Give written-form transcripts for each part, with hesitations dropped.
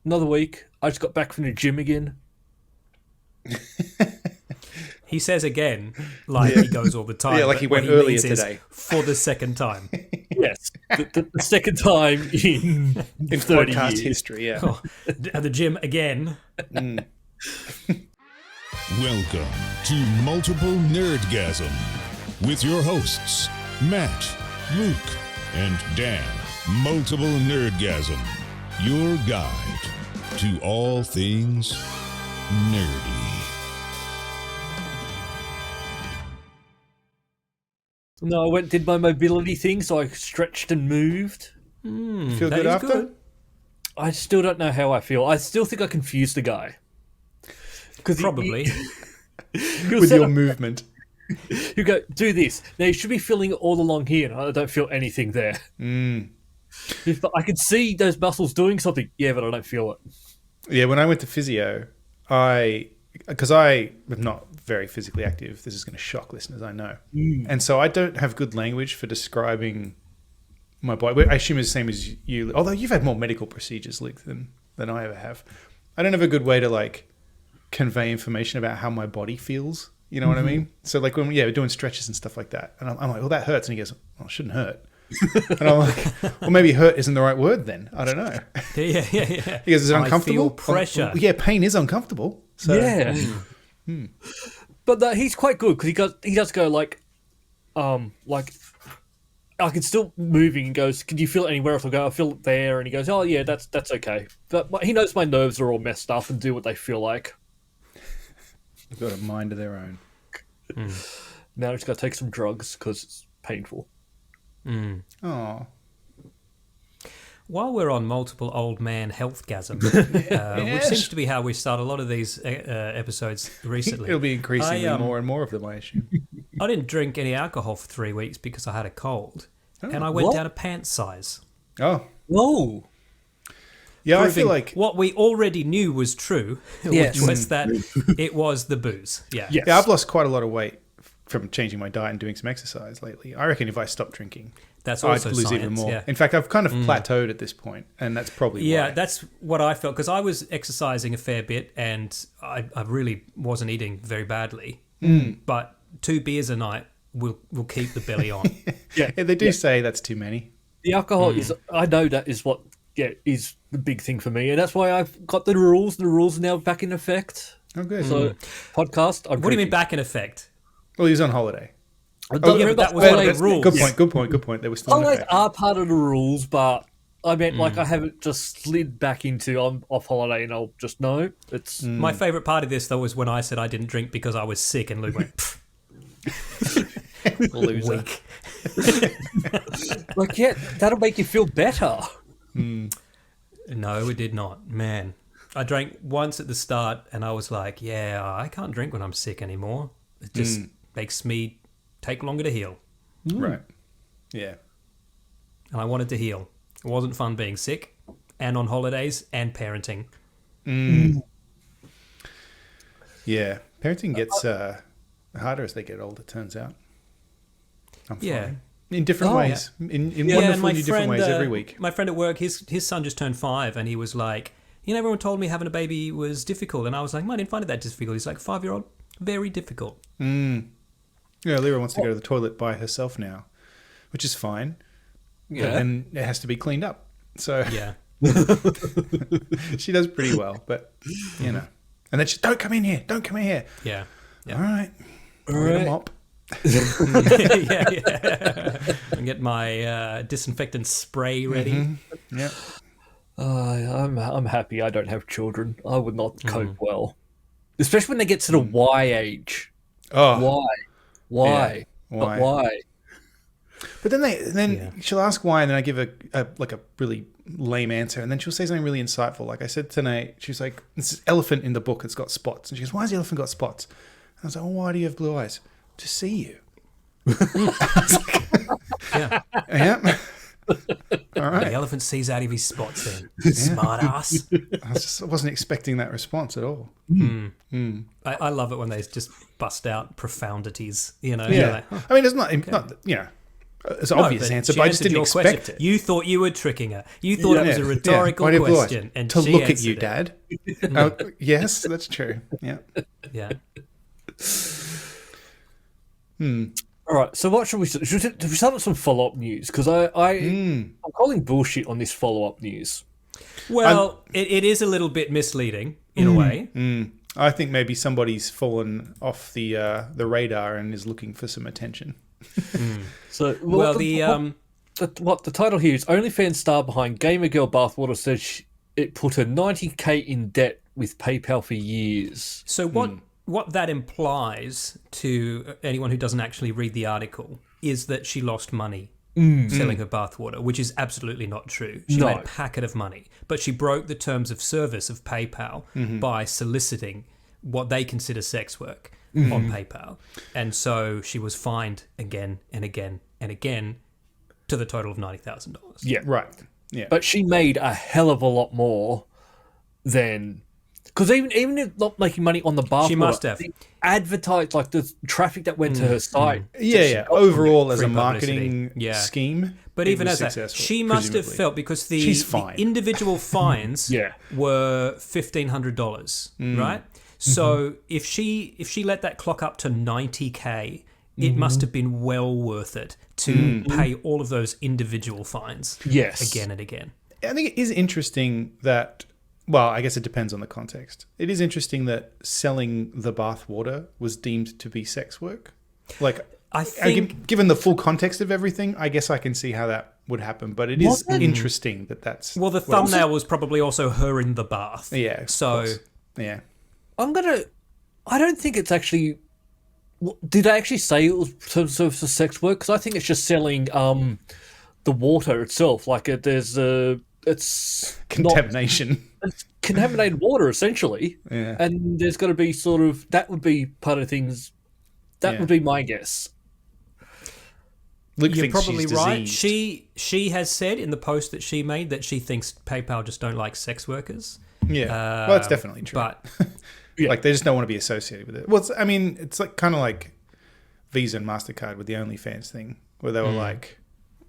Another week. I just got back from the gym again. He says again, like he goes all the time. Yeah, like but he what went earlier means is today. for the second time. Yes, the second time in 30 podcast years. history. Yeah. Oh, at the gym again. Welcome to Multiple Nerdgasm with your hosts, Matt, Luke, and Dan. Multiple Nerdgasm, your guide to all things nerdy. No, I went and did my mobility thing, so I stretched and moved. Feel That good is after? good. I still don't know how I feel. I still think I confused the guy. Probably. With your movement. You go, do this. Now you should be feeling it all along here, and I don't feel anything there. If I can see those muscles doing something, yeah, but I don't feel it. Yeah, when I went to physio, because I am not very physically active, this is going to shock listeners, I know. And so I don't have good language for describing my body. I assume it's the same as you, although you've had more medical procedures, Luke, than I ever have. I don't have a good way to like convey information about how my body feels. You know what I mean? So like when we're doing stretches and stuff like that, and I'm like, well, that hurts. And he goes, well, it shouldn't hurt. And I'm like, well, maybe hurt isn't the right word then. I don't know. Yeah. He goes, is it uncomfortable? I feel pressure. Yeah, pain is uncomfortable. So, Yeah. But he's quite good because he does go like I can still moving and goes, can you feel it anywhere else? I'll go, I feel it there. And he goes, oh yeah, that's okay. But he knows my nerves are all messed up and do what they feel like. They've got a mind of their own. Now I just got to take some drugs because it's painful. Oh, While we're on multiple old man healthgasm, which seems to be how we start a lot of these episodes recently. it'll be increasingly I, more and more of them, I assume. I didn't drink any alcohol for 3 weeks because I had a cold. And I went what? down a pants size. Oh, Whoa. yeah, I Proving feel like... what we already knew was true, Yes. which was that it was the booze. Yeah. Yes. Yeah, I've lost quite a lot of weight from changing my diet and doing some exercise lately. I reckon if I stopped drinking, That's I'd also lose science, even more. yeah. In fact, I've kind of plateaued at this point, and that's probably Yeah, why. that's what I felt because I was exercising a fair bit and I really wasn't eating very badly. But 2 beers a night will keep the belly on. Yeah, they do say that's too many. The alcohol is, I know that is what is the big thing for me. And that's why I've got the rules. The rules are now back in effect. Oh, good. So, podcast, I'm What do you mean back in effect? Well, he was on holiday. yeah, but that was Well, one of the rules. Good point. They were still in Holidays effect. are part of the rules, but I meant like I haven't just slid back into I'm off holiday and I'll just know. It's My favourite part of this, though, was when I said I didn't drink because I was sick and Luke went, Loser. weak. like, yeah, that'll make you feel better. No, it did not. Man, I drank once at the start and I was like, yeah, I can't drink when I'm sick anymore. It just makes me take longer to heal. Right. Yeah. And I wanted to heal. It wasn't fun being sick and on holidays and parenting. Yeah. Parenting gets harder as they get older, turns out. I'm fine. Yeah. In different Oh, ways. In and wonderful new different ways every week. My friend at work, his son just turned 5 and he was like, everyone told me having a baby was difficult. And I was like, I didn't find it that difficult. He's like, 5-year-old, very difficult. Yeah, Lyra wants to go to the toilet by herself now, which is fine. Yeah. And it has to be cleaned up. So Yeah. she does pretty well, but, you know. And then she, don't come in here. Yeah. All right. All I'll get a right. mop. yeah. And get my disinfectant spray ready. Yeah. I'm happy I don't have children. I would not cope well, especially when they get to the Y age. Oh. Why? Yeah. But why? But then she'll ask why, and then I give a really lame answer, and then she'll say something really insightful. Like I said tonight, she's like, "This elephant in the book, it's got spots," and she goes, "Why has the elephant got spots?" And I was like, "Oh, why do you have blue eyes?" To see you. Yeah. Yeah. All right. The elephant sees out of his spots then. Smart ass. I wasn't expecting that response at all. I love it when they just bust out profundities, Yeah. You're like, I mean, it's not, you know, It's an obvious answer, but I just didn't expect it. You thought you were tricking her. You thought it was a rhetorical question, and to she look at you, answered Dad. Yes, that's true. Yeah. Yeah. All right, so what should we start with some follow-up news? Because I'm calling bullshit on this follow-up news. Well, it is a little bit misleading in a way. I think maybe somebody's fallen off the radar and is looking for some attention. So, the title here is OnlyFans star behind Gamer Girl Bathwater says it put her $90K in debt with PayPal for years. So what that implies to anyone who doesn't actually read the article is that she lost money selling her bathwater, which is absolutely not true. She made a packet of money, but she broke the terms of service of PayPal by soliciting what they consider sex work on PayPal. And so she was fined again and again and again to the total of $90,000. Yeah. Right. Yeah. But she made a hell of a lot more than... Because even if not making money on the bathwater, she must have advertised, like the traffic that went to her site. Yeah. Overall, as a Free marketing publicity. scheme, but even as that, she must have felt, because the individual fines were $1,500, right? So if she let that clock up to $90K, it must have been well worth it to pay all of those individual fines. Yes, again and again. I think it is interesting that. Well, I guess it depends on the context. It is interesting that selling the bathwater was deemed to be sex work. Like, I think, given the full context of everything, I guess I can see how that would happen. But it is interesting that that's... Well, the thumbnail was probably also her in the bath. Yeah. So, yeah. I don't think it's actually... Did I actually say it was terms of sex work? Because I think it's just selling the water itself. Like, it's contamination. It's contaminated water, essentially. Yeah. And there's got to be sort of... That would be part of things... That would be my guess. Luke You're probably right. Diseased. She has said in the post that she made that she thinks PayPal just don't like sex workers. Yeah. Well, that's definitely true. But... Like, they just don't want to be associated with it. Well, it's like kind of like Visa and MasterCard with the OnlyFans thing, where they were like,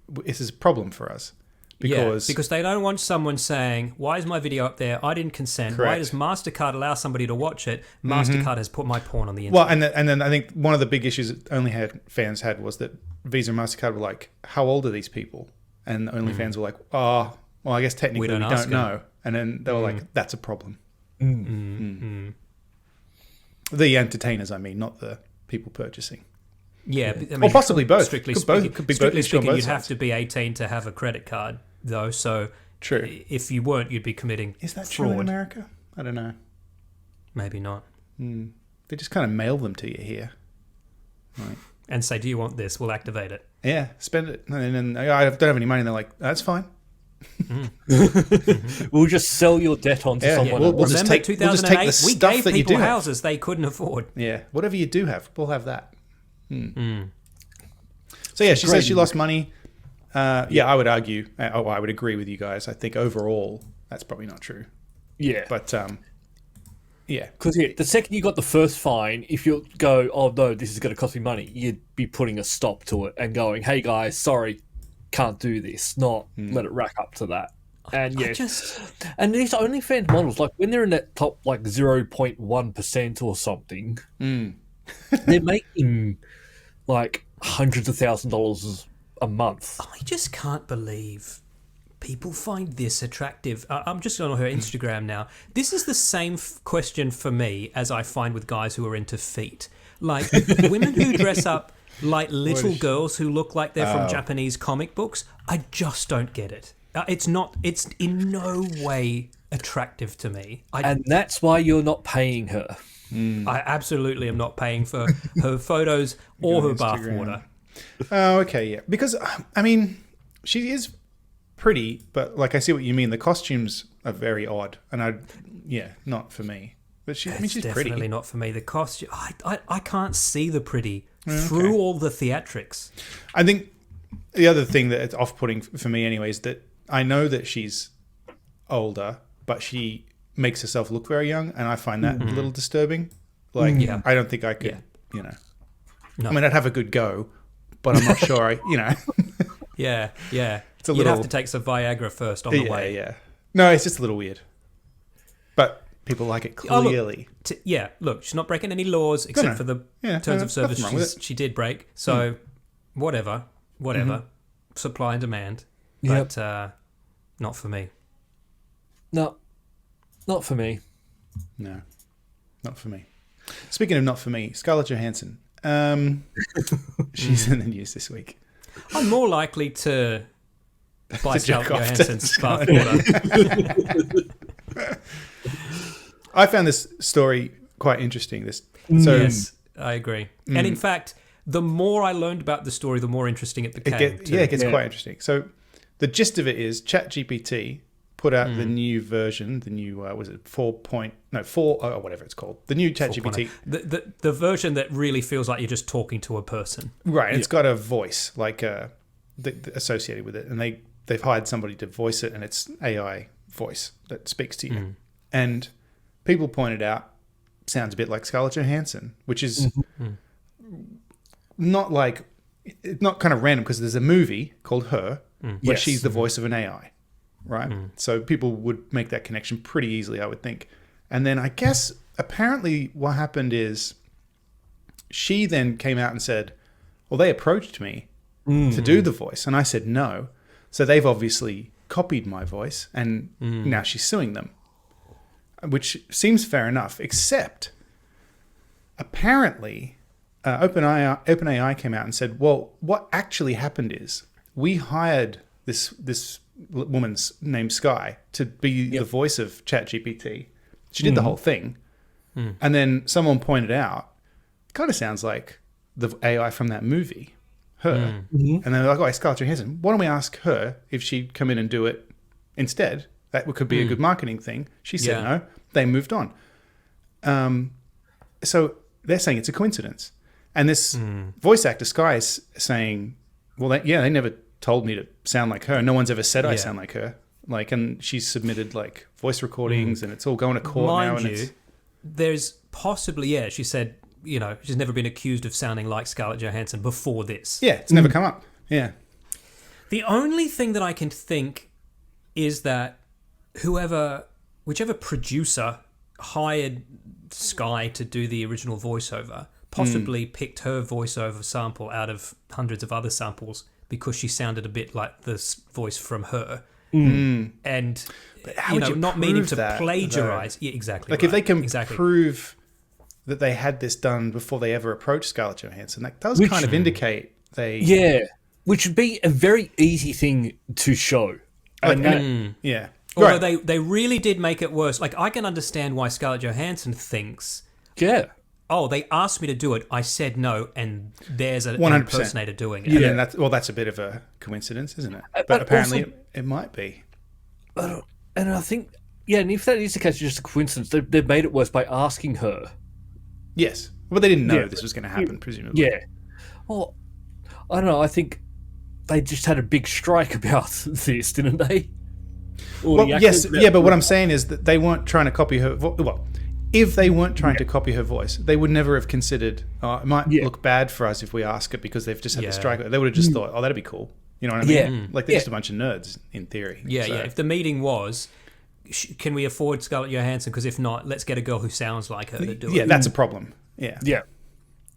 this is a problem for us. Because they don't want someone saying, why is my video up there? I didn't consent. Correct. Why does MasterCard allow somebody to watch it? MasterCard has put my porn on the internet. Well, and then I think one of the big issues that OnlyFans had was that Visa and MasterCard were like, how old are these people? And OnlyFans were like, oh, well, I guess technically we don't know. And then they were like, that's a problem. The entertainers, I mean, not the people purchasing. Yeah. I mean, or possibly both. Strictly Strictly speaking, you'd have to be 18 to have a credit card, though. So true. If you weren't, you'd be committing Is that fraud. true in America? I don't know. Maybe not. They just kind of mail them to you here. Right. And say, do you want this? We'll activate it. Yeah, spend it. And then I don't have any money. And they're like, that's fine. We'll just sell your debt on to someone. We'll just Remember take 2008? the We stuff gave that you people do have. houses they couldn't afford. Yeah, whatever you do have, we'll have that. So yeah, she says she lost money. I would argue. I would agree with you guys. I think overall that's probably not true. Yeah, but yeah, because the second you got the first fine, if you go, oh no, this is going to cost me money, you'd be putting a stop to it and going, hey guys, sorry, can't do this. Not let it rack up to that. And and these OnlyFans models, like when they're in that top like 0.1% or something, they're making like hundreds of $1,000s a month. I just can't believe people find this attractive. I'm just on her Instagram now. This is the same question for me as I find with guys who are into feet. Like women who dress up like little girls who look like they're from Japanese comic books. I just don't get it. It's in no way attractive to me. And that's why you're not paying her. I absolutely am not paying for her photos or her bathwater. Oh, okay, yeah. Because, I mean, she is pretty, but like I see what you mean. The costumes are very odd. And not for me. But she's pretty. Definitely not for me. The costume, I can't see the pretty through all the theatrics. I think the other thing that it's off-putting for me anyway is that I know that she's older, but she makes herself look very young, and I find that a little disturbing. Like, I don't think I could, No. I mean, I'd have a good go, but I'm not sure. Yeah. It's a You'd little. have to take some Viagra first on the way. Yeah. No, it's just a little weird. But people like it clearly. Look, she's not breaking any laws except for the terms of service nothing wrong with she did break. So, whatever. Supply and demand. Yep. But not for me. No, not for me. No, not for me. Speaking of not for me, Scarlett Johansson. She's in the news this week. I'm more likely to buy To Scarlett jerk off to Johansson's Scarlett. bathwater. I found this story quite interesting. Yes, I agree. And in fact, the more I learned about the story, the more interesting it became. it gets quite interesting. So the gist of it is ChatGPT put out the new version, the new, was it 4 or whatever it's called, the new ChatGPT. The version that really feels like you're just talking to a person. Right, and it's got a voice like associated with it, and they've hired somebody to voice it, and it's AI voice that speaks to you. And people pointed out, sounds a bit like Scarlett Johansson, which is not kind of random because there's a movie called Her where she's the voice of an AI, right? So people would make that connection pretty easily, I would think. And then I guess apparently what happened is she then came out and said, well, they approached me to do the voice, and I said no. So they've obviously copied my voice, and now she's suing them, which seems fair enough, except apparently OpenAI came out and said, well, what actually happened is we hired this woman's named Sky to be the voice of ChatGPT. She did the whole thing. And then someone pointed out, it kind of sounds like the AI from that movie, Her. And they're like, oh, Scarlett Johansson, why don't we ask her if she'd come in and do it instead? That could be a good marketing thing. She said no. They moved on. So they're saying it's a coincidence. And this voice actor, Sky, is saying, well, they never told me to sound like her. No one's ever said I sound like her. And she's submitted voice recordings, and it's all going to court now. Mind you, there's possibly, she said, she's never been accused of sounding like Scarlett Johansson before this. Yeah, it's never come up. Yeah. The only thing that I can think is that whichever producer hired Sky to do the original voiceover possibly picked her voiceover sample out of hundreds of other samples because she sounded a bit like this voice from Her. And not meaning to plagiarize. Yeah, exactly. If they can prove that they had this done before they ever approached Scarlett Johansson, that does kind of indicate they... Yeah, which would be a very easy thing to show. Yeah. Although they really did make it worse. I can understand why Scarlett Johansson thinks... Yeah. Oh, they asked me to do it. I said no, and there's an 100%. impersonator doing it. Yeah, that's a bit of a coincidence, isn't it? But apparently also, it might be. And I think, and if that is the case, it's just a coincidence. They've made it worse by asking her. Yes. Well, they didn't know this was going to happen, presumably. Yeah. Well, I don't know. I think they just had a big strike about this, didn't they? Well, yes. Yeah, but what I'm saying is that they weren't trying to copy her... if they weren't trying to copy her voice, they would never have considered, it might look bad for us if we ask it because they've just had the strike. They would have just thought, that'd be cool. You know what I mean? They're just a bunch of nerds, in theory. Yeah. If the meeting was, can we afford Scarlett Johansson? Because if not, let's get a girl who sounds like her to do it. Yeah, that's a problem. Yeah. Yeah.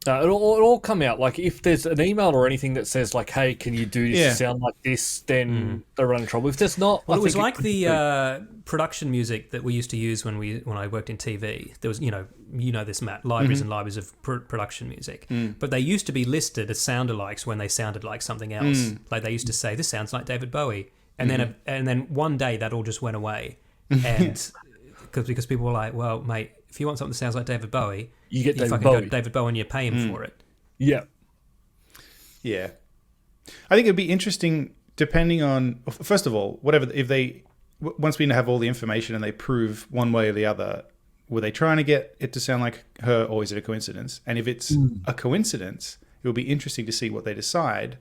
It'll all come out. If there's an email or anything that says, hey, can you do this to sound like this, then they're running trouble. If there's not... Well, it was like the production music that we used to use when I worked in TV. There was, this, Matt, libraries and libraries of production music. But they used to be listed as sound-alikes when they sounded like something else. They used to say, this sounds like David Bowie. And then one day that all just went away. And because people were like, well, mate, if you want something that sounds like David Bowie... You get David Bowie. Go to David Bowie and you pay him for it. Yeah. Yeah. I think it'd be interesting depending on, first of all, once we have all the information and they prove one way or the other, were they trying to get it to sound like her or is it a coincidence? And if it's a coincidence, it will be interesting to see what they decide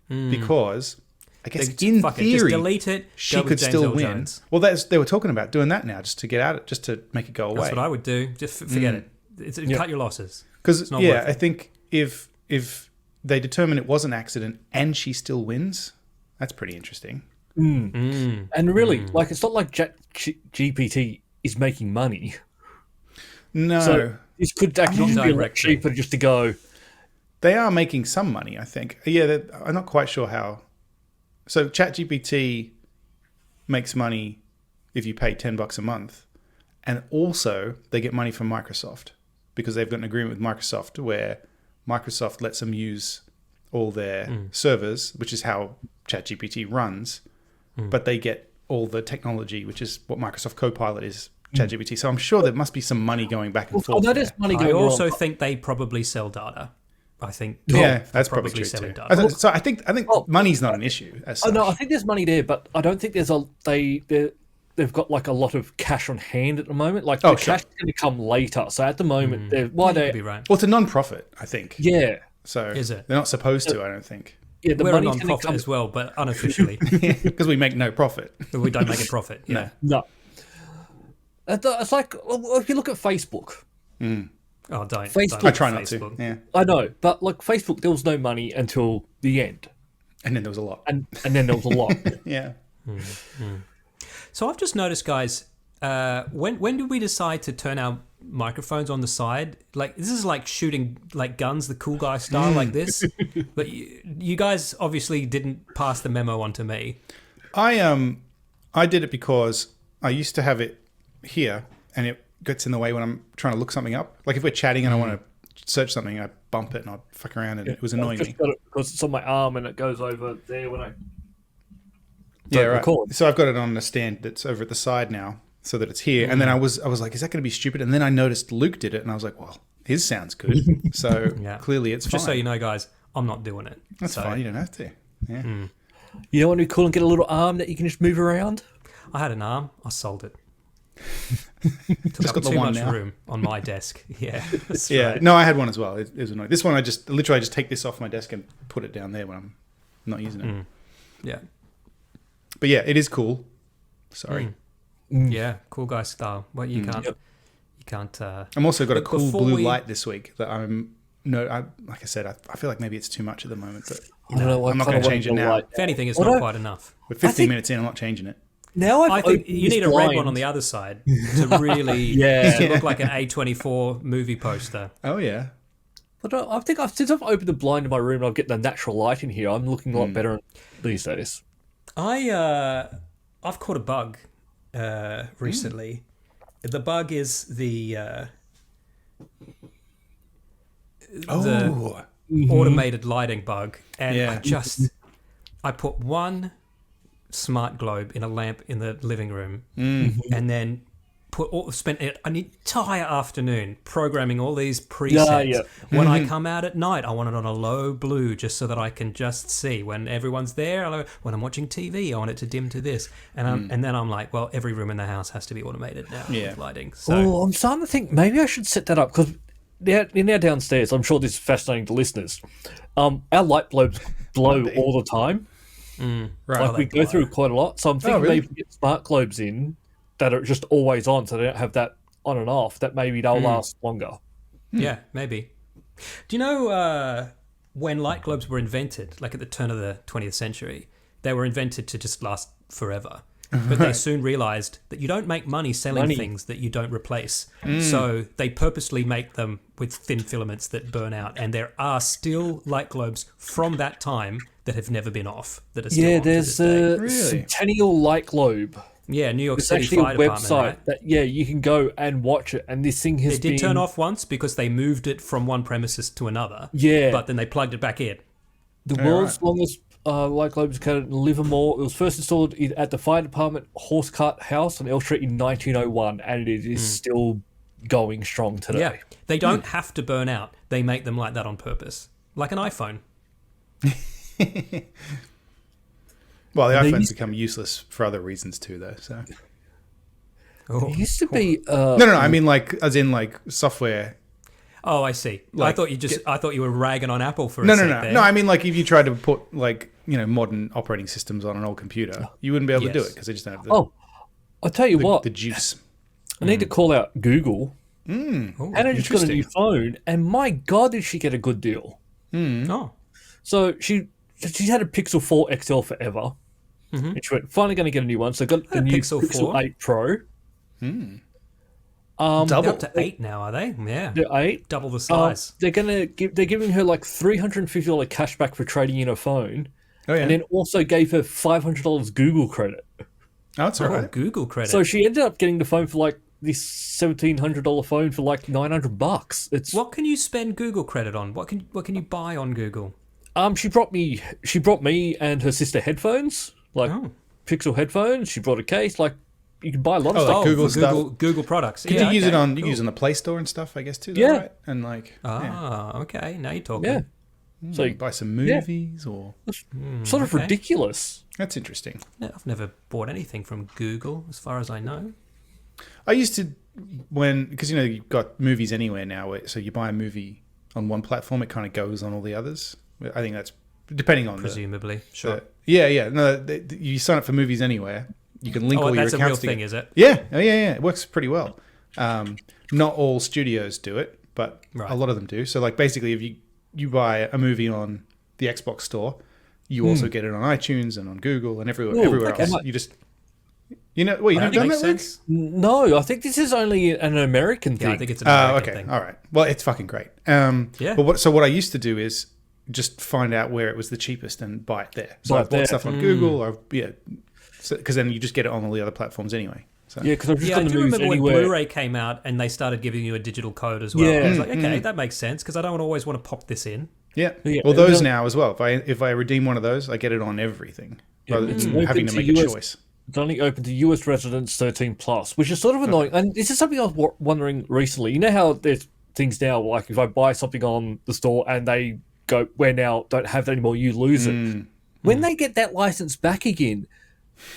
because I guess in theory, just delete it, she could still win. Jones. Well, they were talking about doing that now just to get at it, just to make it go away. That's what I would do. Just forget it. Cut your losses. Because I think if they determine it was an accident and she still wins. That's pretty interesting. And really, like, it's not like ChatGPT is making money. No. So this could actually just be a lot cheaper just to go. They are making some money, I think. Yeah, I'm not quite sure how. So ChatGPT makes money if you pay $10 a month. And also they get money from Microsoft because they've got an agreement with Microsoft where Microsoft lets them use all their servers, which is how ChatGPT runs. But they get all the technology, which is what Microsoft Copilot is, ChatGPT. So I'm sure there must be some money going back and forth. That is money going I also on. think they probably sell data. I think. Yeah, that's probably true selling too. data. So I think money's not an issue. As such. No, I think there's money there, but I don't think there's they've got like a lot of cash on hand at the moment. Like the cash is going to come later. So at the moment, You could be right. Well, it's a non-profit, I think. Yeah. So Is it? they're not supposed to, I don't think. Yeah, the We're a money's going to non-profit come. as well, but unofficially. Because we make no profit. We don't make a profit. Yeah. No. It's like, well, if you look at Facebook. Oh, don't. Facebook- I try not Facebook. to. Yeah. I know, but like Facebook, there was no money until the end. And then there was a lot. And then there was a lot. Yeah. So I've just noticed, guys, when did we decide to turn our microphones on the side? Like, this is like shooting like guns, the cool guy style, like this. But you guys obviously didn't pass the memo on to me. I did it because I used to have it here and it gets in the way when I'm trying to look something up. Like if we're chatting and I want to search something, I bump it and I fuck around and it was annoying I've me. just got it because it's on my arm and it goes over there when I Yeah, right. record. So I've got it on a stand that's over at the side now so that it's here. And then I was like, is that going to be stupid? And then I noticed Luke did it and I was like, well, his sounds good. So clearly it's Just fine. so you know, guys, I'm not doing it. That's fine. You don't have to. Yeah. You don't want to be cool and get a little arm that you can just move around? I had an arm. I sold it. Just Took got up the too one much now. room on my desk. Yeah. That's Yeah. right. No, I had one as well. It was annoying. This one, I just take this off my desk and put it down there when I'm not using it. Yeah. But yeah, it is cool. Sorry. Yeah. Cool guy style. Well, you can't. You can't. I'm also got a But cool before blue we- light this week that like I said, I feel like maybe it's too much at the moment, but I don't know. I'm not going to change it now. If anything, it's Well, not no. quite enough. We're 15 think- minutes in, I'm not changing it. Now I think you need a red one on the other side to really to look like an A24 movie poster. Oh yeah. But I think since I've opened the blind in my room and I've getting the natural light in here, I'm looking a lot better these days. I've caught a bug recently. The bug is the automated lighting bug, and Yeah. I put one smart globe in a lamp in the living room, and then spent an entire afternoon programming all these presets. When I come out at night, I want it on a low blue just so that I can just see when everyone's there. When I'm watching TV, I want it to dim to this, and then I'm like, well, every room in the house has to be automated now with lighting. So Oh, I'm starting to think maybe I should set that up because in our downstairs, I'm sure this is fascinating to listeners. Our light bulbs blow all the time. Right. Like we go through quite a lot. So I'm thinking really? maybe get smart globes in that are just always on, so they don't have that on and off. That maybe they'll last longer. yeah, maybe. Do you know when light globes were invented, like at the turn of the 20th century, they were invented to just last forever. But they soon realized that you don't make money selling things that you don't replace. So they purposely make them with thin filaments that burn out. And there are still light globes from that time that have never been off. That are still on to There's this day. a Really? Centennial Light Globe. Yeah, New York It's City actually a Fire website Department, right? that you can go and watch it. And this thing has It did been turn off once because they moved it from one premises to another. Yeah. But then they plugged it back in. The world's longest light globe is in Livermore. It was first installed at the fire department Horsecart House on Elm Street in 1901, and it is still going strong today. Yeah. They don't have to burn out. They make them like that on purpose. Like an iPhone. Well, the They iPhone's used- become useless for other reasons too, though. So It used to be. no. I mean, like as in like software. Oh, I see. Like, I thought you were ragging on Apple for a No. sec there. No, I mean like if you tried to put like modern operating systems on an old computer, you wouldn't be able to do Yes. it because they just don't have I'll tell you what. the juice. I need to call out Google. Oh, Anna just got a new phone, and my God, did she get a good deal? oh. So she's had a Pixel 4 XL forever. And she went, finally going to get a new one. So got the new Pixel 4. 8 Pro. Double. They're up to 8 now, are they? Yeah. The 8. Double the size. They're giving her like $350 cash back for trading in her phone. Oh, yeah. And then also gave her $500 Google credit. Oh, that's all right. Google credit. So she ended up getting the phone for like this $1,700 phone for like $900. It's what can you spend Google credit on? What can you buy on Google? She brought me and her sister headphones, like Pixel headphones. She brought a case. Like you can buy a lot of stuff. Google for stuff. Google products. Could you use it on? You can use it on the Play Store and stuff, I guess, too. Yeah. Right? And like, Okay. Now you're talking. Yeah. so you buy some movies or Sort of ridiculous. that's interesting. No, I've never bought anything from Google, as far as I know. I used to because you've got Movies Anywhere now, so you buy a movie on one platform, it kind of goes on all the others. I think that's depending on Presumably, sure. Yeah. No, you sign up for Movies Anywhere, you can link all your that's accounts a real together. thing, is it? Yeah. Oh, yeah. It works pretty well. Not all studios do it, but Right. a lot of them do. So, like, basically, if you buy a movie on the Xbox Store, you also get it on iTunes and on Google and everywhere okay. else. You just, well, you That never done makes that, Luke? sense. No, I think this is only an American thing. Yeah, I think it's an American Okay. thing. All right. Well, it's fucking great. Yeah. But what I used to do is just find out where it was the cheapest and buy it there. So Buy I it there. bought stuff on Google or because then you just get it on all the other platforms anyway. So. Yeah, because I'm just Yeah, I going to do move remember when anywhere. Blu-ray came out and they started giving you a digital code as well. Yeah. I was like, okay, that makes sense because I don't always want to pop this in. Yeah. Yeah, Well, those and now as well. If I redeem one of those, I get it on everything rather it's than open having to to make a US choice. It's only open to US residents 13 plus, which is sort of annoying. And this is something I was wondering recently. You know how there's things now, like if I buy something on the store and they go, "We now don't have that anymore," you lose it. When they get that license back again,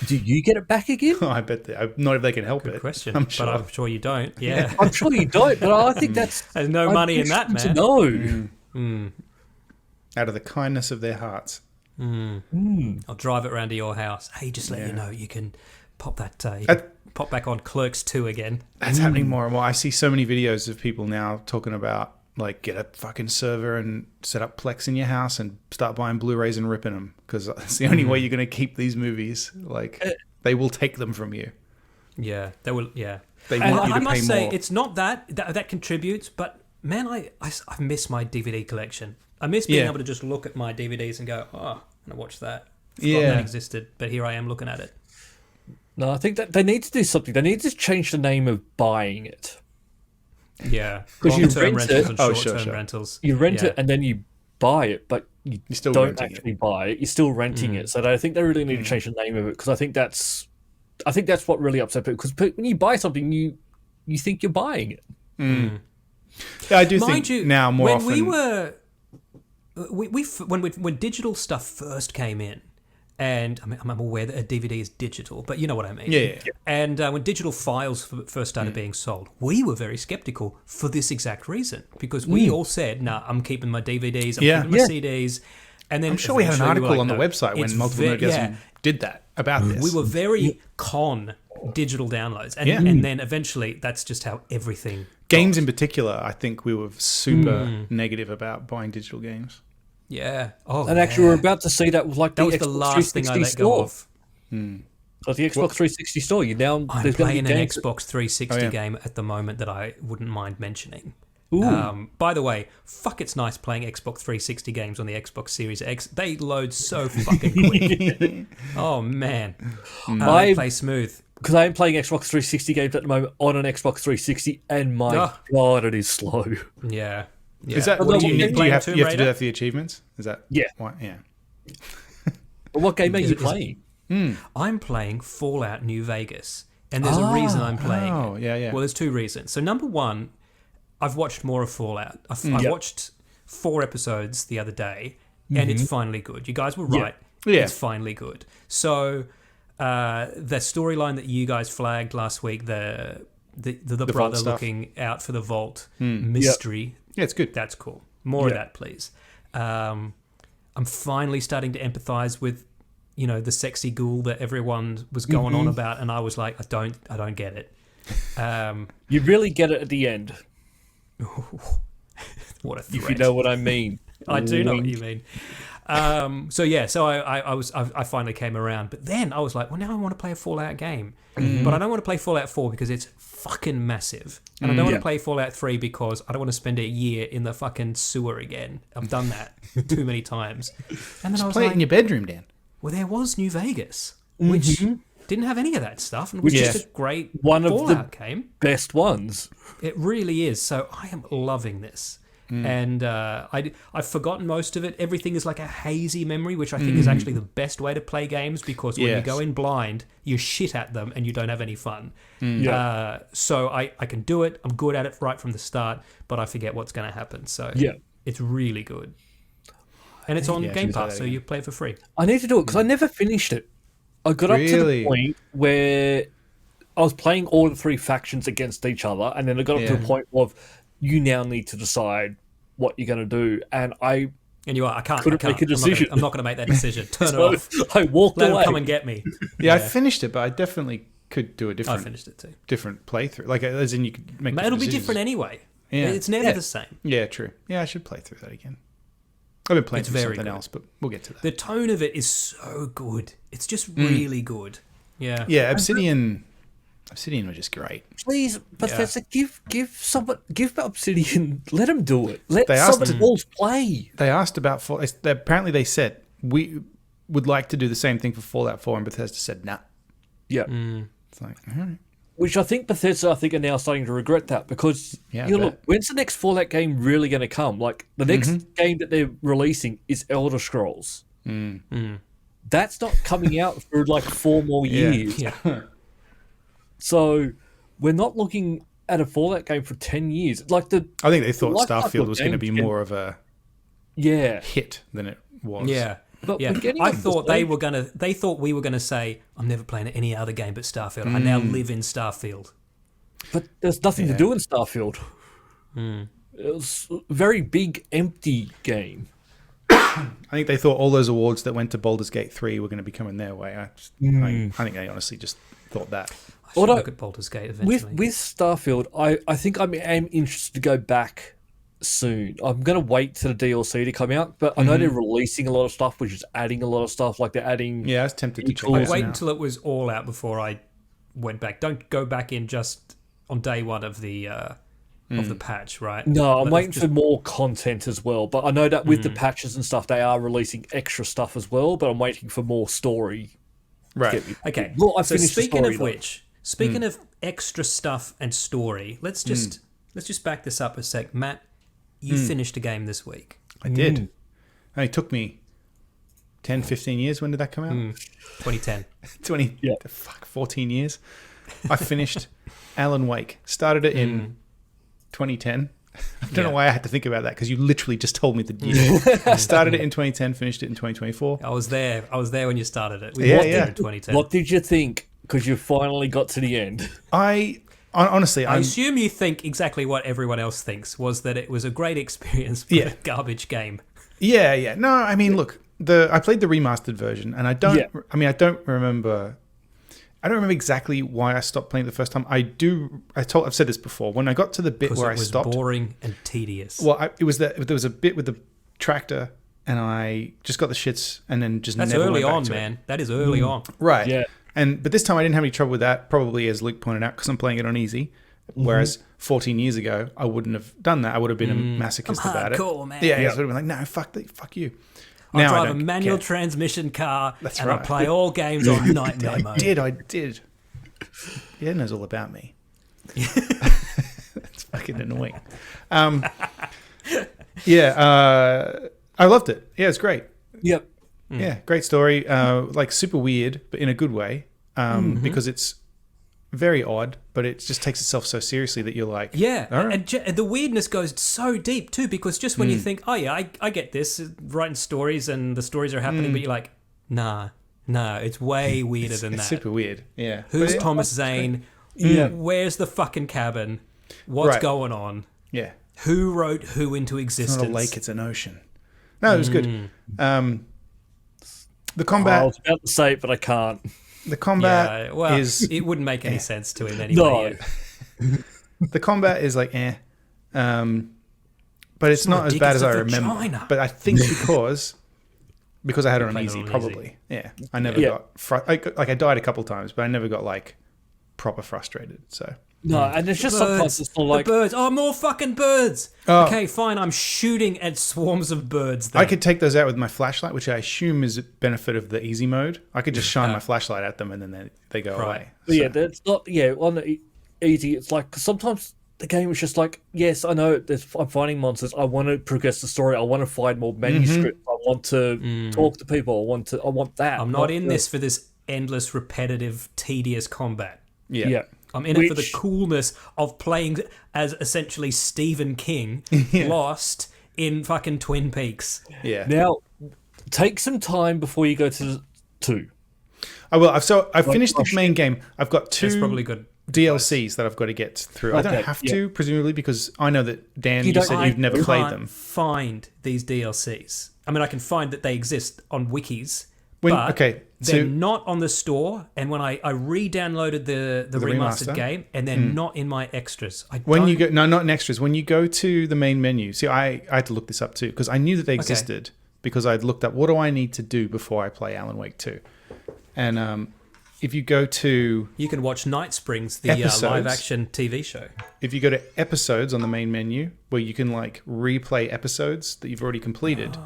do you get it back again? I bet not if they can help it. Question, I'm sure. but I'm sure you don't. Yeah, I'm sure you don't, but I think that's there's no money in that, man. No. Out of the kindness of their hearts. I'll drive it around to your house. Hey, just let you know, you can pop that. Pop back on Clerks 2 again. That's happening more and more. I see so many videos of people now talking about like get a fucking server and set up Plex in your house and start buying Blu-rays and ripping them because it's the only way you're going to keep these movies. Like they will take them from you. Yeah, they will. Yeah, They want you I to must pay say more. it's not that contributes, but man, I miss my DVD collection. I miss being able to just look at my DVDs and go, oh, and I watch that. Forgotten that existed, but here I am looking at it. No, I think that they need to do something. They need to change the name of buying it. Yeah, 'Cause you long-term rent rentals it. and Oh, short-term sure. rentals. You rent Yeah. it and then you buy it, but you're still don't renting actually buy it. You're still renting it. So I think they really need to change the name of it because I think that's what really upset people. Because when you buy something, you think you're buying it. Yeah, I do Mind think you, now more when often. we were, when digital stuff first came in, and I'm aware that a DVD is digital, but you know what I mean. Yeah. And when digital files first started being sold, we were very skeptical for this exact reason because we all said, "Nah, I'm keeping my DVDs, I'm keeping my CDs." And then I'm sure we had an eventually article were on the like, website "No, when it's Multiple Nerdgasm did that about this. We were very con digital downloads, and then eventually that's just how everything. Games in particular, I think we were super negative about buying digital games. Yeah. Oh, And actually, we're about to see that with like that the was Xbox the last thing I 360 let store. go of. Like the Xbox 360 store, you now I'm there's going to playing be an games. Xbox 360 yeah. game at the moment that I wouldn't mind mentioning. Ooh. By the way, fuck, it's nice playing Xbox 360 games on the Xbox Series X. They load so fucking quick. Oh, man. They play smooth. Because I am playing Xbox 360 games at the moment on an Xbox 360, and my god, it is slow. Yeah. Is that Although do you playing have Tomb to do Raider? that for the achievements? Is that Yeah. why? Yeah. But what game are Is you it- is it- playing? I'm playing Fallout New Vegas, and there's a reason I'm playing Oh, it. yeah. Well, there's two reasons. So number one, I've watched more of Fallout. I watched 4 episodes the other day, and it's finally good. You guys were right. Yeah. It's finally good. So the storyline that you guys flagged last week, the vault brother stuff. looking out for the vault mystery, Yeah, it's good. that's cool. More of that, please. I'm finally starting to empathize with, the sexy ghoul that everyone was going on about, and I was like, I don't get it. You really get it at the end, What a threat. if you know what I mean. I do know what you mean. So I finally came around, but then I was like, well, now I want to play a Fallout game, but I don't want to play Fallout 4 because it's fucking massive, and I don't want to play Fallout 3 because I don't want to spend a year in the fucking sewer again. I've done that too many times. And then I was Play like, it in your bedroom, Dan. well, there was New Vegas, which didn't have any of that stuff, and was just a great one of Fallout the game. best ones. It really is. So I am loving this. And I've forgotten most of it. Everything is like a hazy memory, which I think is actually the best way to play games, because when you go in blind, you shit at them and you don't have any fun. So I can do it. I'm good at it right from the start, but I forget what's going to happen. So it's really good. And it's on Game Pass, so you play it for free. I need to do it because I never finished it. I got up to the point where I was playing all the three factions against each other, and then I got up to the point of you now need to decide what you're going to do, and I can't make a decision. I'm not going to make that decision. Turn so it off. I walked Let away. them come and get me. Yeah, I finished it, but I definitely could do a different. I finished it too. Different playthrough, like as in you could make. It'll be decisions. different anyway. Yeah. It's never the same. Yeah, true. Yeah, I should play through that again. I've been playing through very something good. else, but we'll get to that. The tone of it is so good. It's just really good. Yeah. Yeah, Obsidian was just great. Please, Bethesda, give Obsidian, let them do it. Let They some asked of the balls play. They asked about apparently they said we would like to do the same thing for Fallout 4, and Bethesda said nah. Yeah. It's like, all right. Which I think Bethesda, are now starting to regret that, because look, when's the next Fallout game really going to come? Like, the next game that they're releasing is Elder Scrolls. That's not coming out for like 4 more years. Yeah. So we're not looking at a Fallout game for 10 years. Like I think they thought life Starfield cycle was going to be games more of a hit than it was. Yeah. But yeah. we're getting I to the thought stage- they thought we were gonna say, I'm never playing any other game but Starfield. I now live in Starfield. But there's nothing to do in Starfield. It was a very big, empty game. I think they thought all those awards that went to Baldur's Gate 3 were going to be coming their way. I think they honestly just thought that. I should look at Baldur's Gate eventually. With Starfield, I think I am interested to go back soon. I'm going to wait till the DLC to come out, but I know they're releasing a lot of stuff, which is adding a lot of stuff. Like they're adding... Yeah, I was tempted to check I'd it wait out. until it was all out before I went back. Don't go back in just on day one of the patch, right? No, I'm waiting for more content as well. But I know that with the patches and stuff, they are releasing extra stuff as well, but I'm waiting for more story. Right. Okay. Well, I so finished the speaking story, of though. which, speaking of extra stuff and story, let's just back this up a sec. Matt, you finished a game this week. I did. And it took me 10, 15 years. When did that come out? 2010. 14 years. I finished Alan Wake. Started it in 2010. I don't know why I had to think about that, because you literally just told me the year. Started it in 2010, finished it in 2024. I was there when you started it. We walked there in 2010. What did you think? Because you finally got to the end. Honestly, I assume you think exactly what everyone else thinks, was that it was a great experience, but a garbage game. Yeah. No, I mean, look, I played the remastered version, and I don't remember exactly why I stopped playing it the first time. I've said this before. When I got to the bit where I stopped, it was boring and tedious. Well, there was a bit with the tractor, and I just got the shits, and then just That's never early went back on, to man. it. That is early on. Right. Yeah. But this time I didn't have any trouble with that, probably as Luke pointed out, because I'm playing it on easy. Whereas 14 years ago, I wouldn't have done that. I would have been a masochist about it. Hardcore, man. Yeah, so I would have been like, no, fuck you. I Now drive a don't manual care. transmission car, That's and right. I play all games on nightmare mode. I did. Yeah, knows all about me. It's fucking annoying. I loved it. Yeah, it's great. Yep. Yeah, great story. Like super weird, but in a good way. Because it's very odd, but it just takes itself so seriously that you're like, Yeah, all right. and the weirdness goes so deep too, because just when you think, oh yeah, I get this, writing stories and the stories are happening, but you're like, nah, it's way weirder than it's that. super weird. Yeah. Who's But Thomas Zane? Yeah. Where's the fucking cabin? What's Right. going on? Yeah. Who wrote who into It's existence? not a lake, it's an ocean. No, it was good. The combat, I was about to say it, but I can't. the combat Yeah, well, is it wouldn't make any sense to him anyway. No. the combat is like but it's not as bad as I diggers of remember. vagina. But I think because because I had it on played it easy, on probably. Yeah, I never got I died a couple times, but I never got like proper frustrated. So No, and it's just sometimes it's not like the birds. Oh, more fucking birds. Oh. Okay, fine. I'm shooting at swarms of birds. Then. I could take those out with my flashlight, which I assume is a benefit of the easy mode. I could just shine my flashlight at them and then they go away. But yeah, that's not on the easy. It's like sometimes the game is just like, yes, I know I'm fighting monsters. I want to progress the story. I want to find more manuscripts. I want to talk to people. I want that. I'm not in this for this endless, repetitive, tedious combat. Yeah. I'm in it for the coolness of playing as essentially Stephen King, lost in fucking Twin Peaks. Yeah. Now, take some time before you go to 2. I will. I've finished the main game. I've got 2 That's probably good DLCs that I've got to get through. I don't have to, presumably, because I know that Dan, you said you've never played them. Find these DLCs. I mean, I can find that they exist on wikis. They're not on the store, and when I re-downloaded the remastered game, and they're not in my extras. Not in extras. When you go to the main menu, see, I had to look this up too because I knew that they existed because I'd looked up what do I need to do before I play Alan Wake 2, and if you go to, you can watch Night Springs, the live-action TV show. If you go to episodes on the main menu, where you can like replay episodes that you've already completed,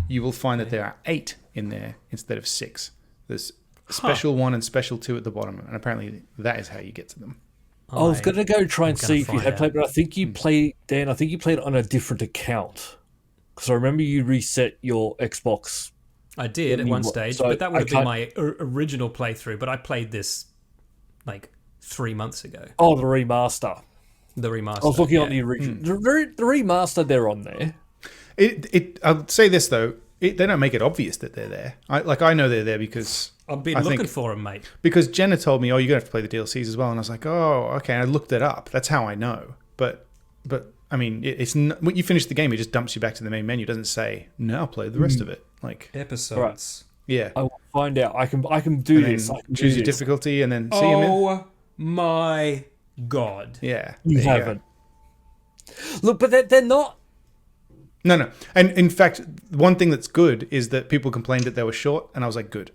you will find that there are 8 in there instead of 6. There's special 1 and special 2 at the bottom, and apparently that is how you get to them. I was going to go try and see if you had played, but I think you played, Dan, I think you played on a different account. Because I remember you reset your Xbox. I did at one stage, but that would have been my original playthrough, but I played this like 3 months ago. Oh, the remaster. The remaster. I was looking on the original. The remaster, they're on there. I'll say this, though. They don't make it obvious that they're there. I know they're there because I've been looking for them, mate. Because Jenna told me, "Oh, you're gonna have to play the DLCs as well," and I was like, "Oh, okay." And I looked it up. That's how I know. But I mean, it's not, when you finish the game, it just dumps you back to the main menu. It doesn't say now play the rest of it. Like episodes. Right. Yeah, I will find out. I can do this. I can choose your difficulty and then see him. Oh my god! Yeah, you haven't. Look, but they're not. No. And in fact, one thing that's good is that people complained that they were short, and I was like, good.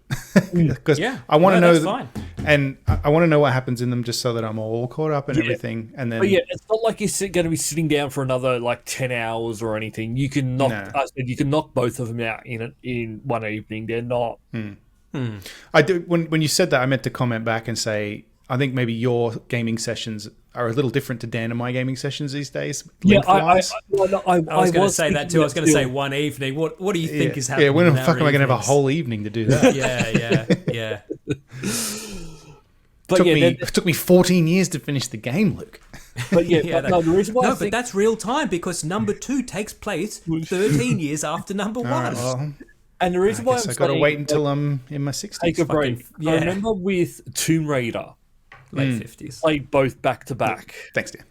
Because I want to know. That's fine. And I want to know what happens in them just so that I'm all caught up and everything. And then, but yeah, it's not like you're going to be sitting down for another like 10 hours or anything. You can knock. You can knock both of them out in one evening. They're not. I do. When you said that, I meant to comment back and say, I think maybe your gaming sessions are a little different to Dan and my gaming sessions these days. Yeah, I was going to say that too. I was going to say one evening. What do you think is happening? Yeah, when the fuck am I going to have a whole evening to do that? yeah. But it took me 14 years to finish the game, Luke. But the reason why but that's real time because number 2 takes place 13 years after number 1. Right, well, and the reason why I got to wait until I'm in my 60s. Take a break. I remember with Tomb Raider. Late 50s. Played both back to back. Thanks, Dan.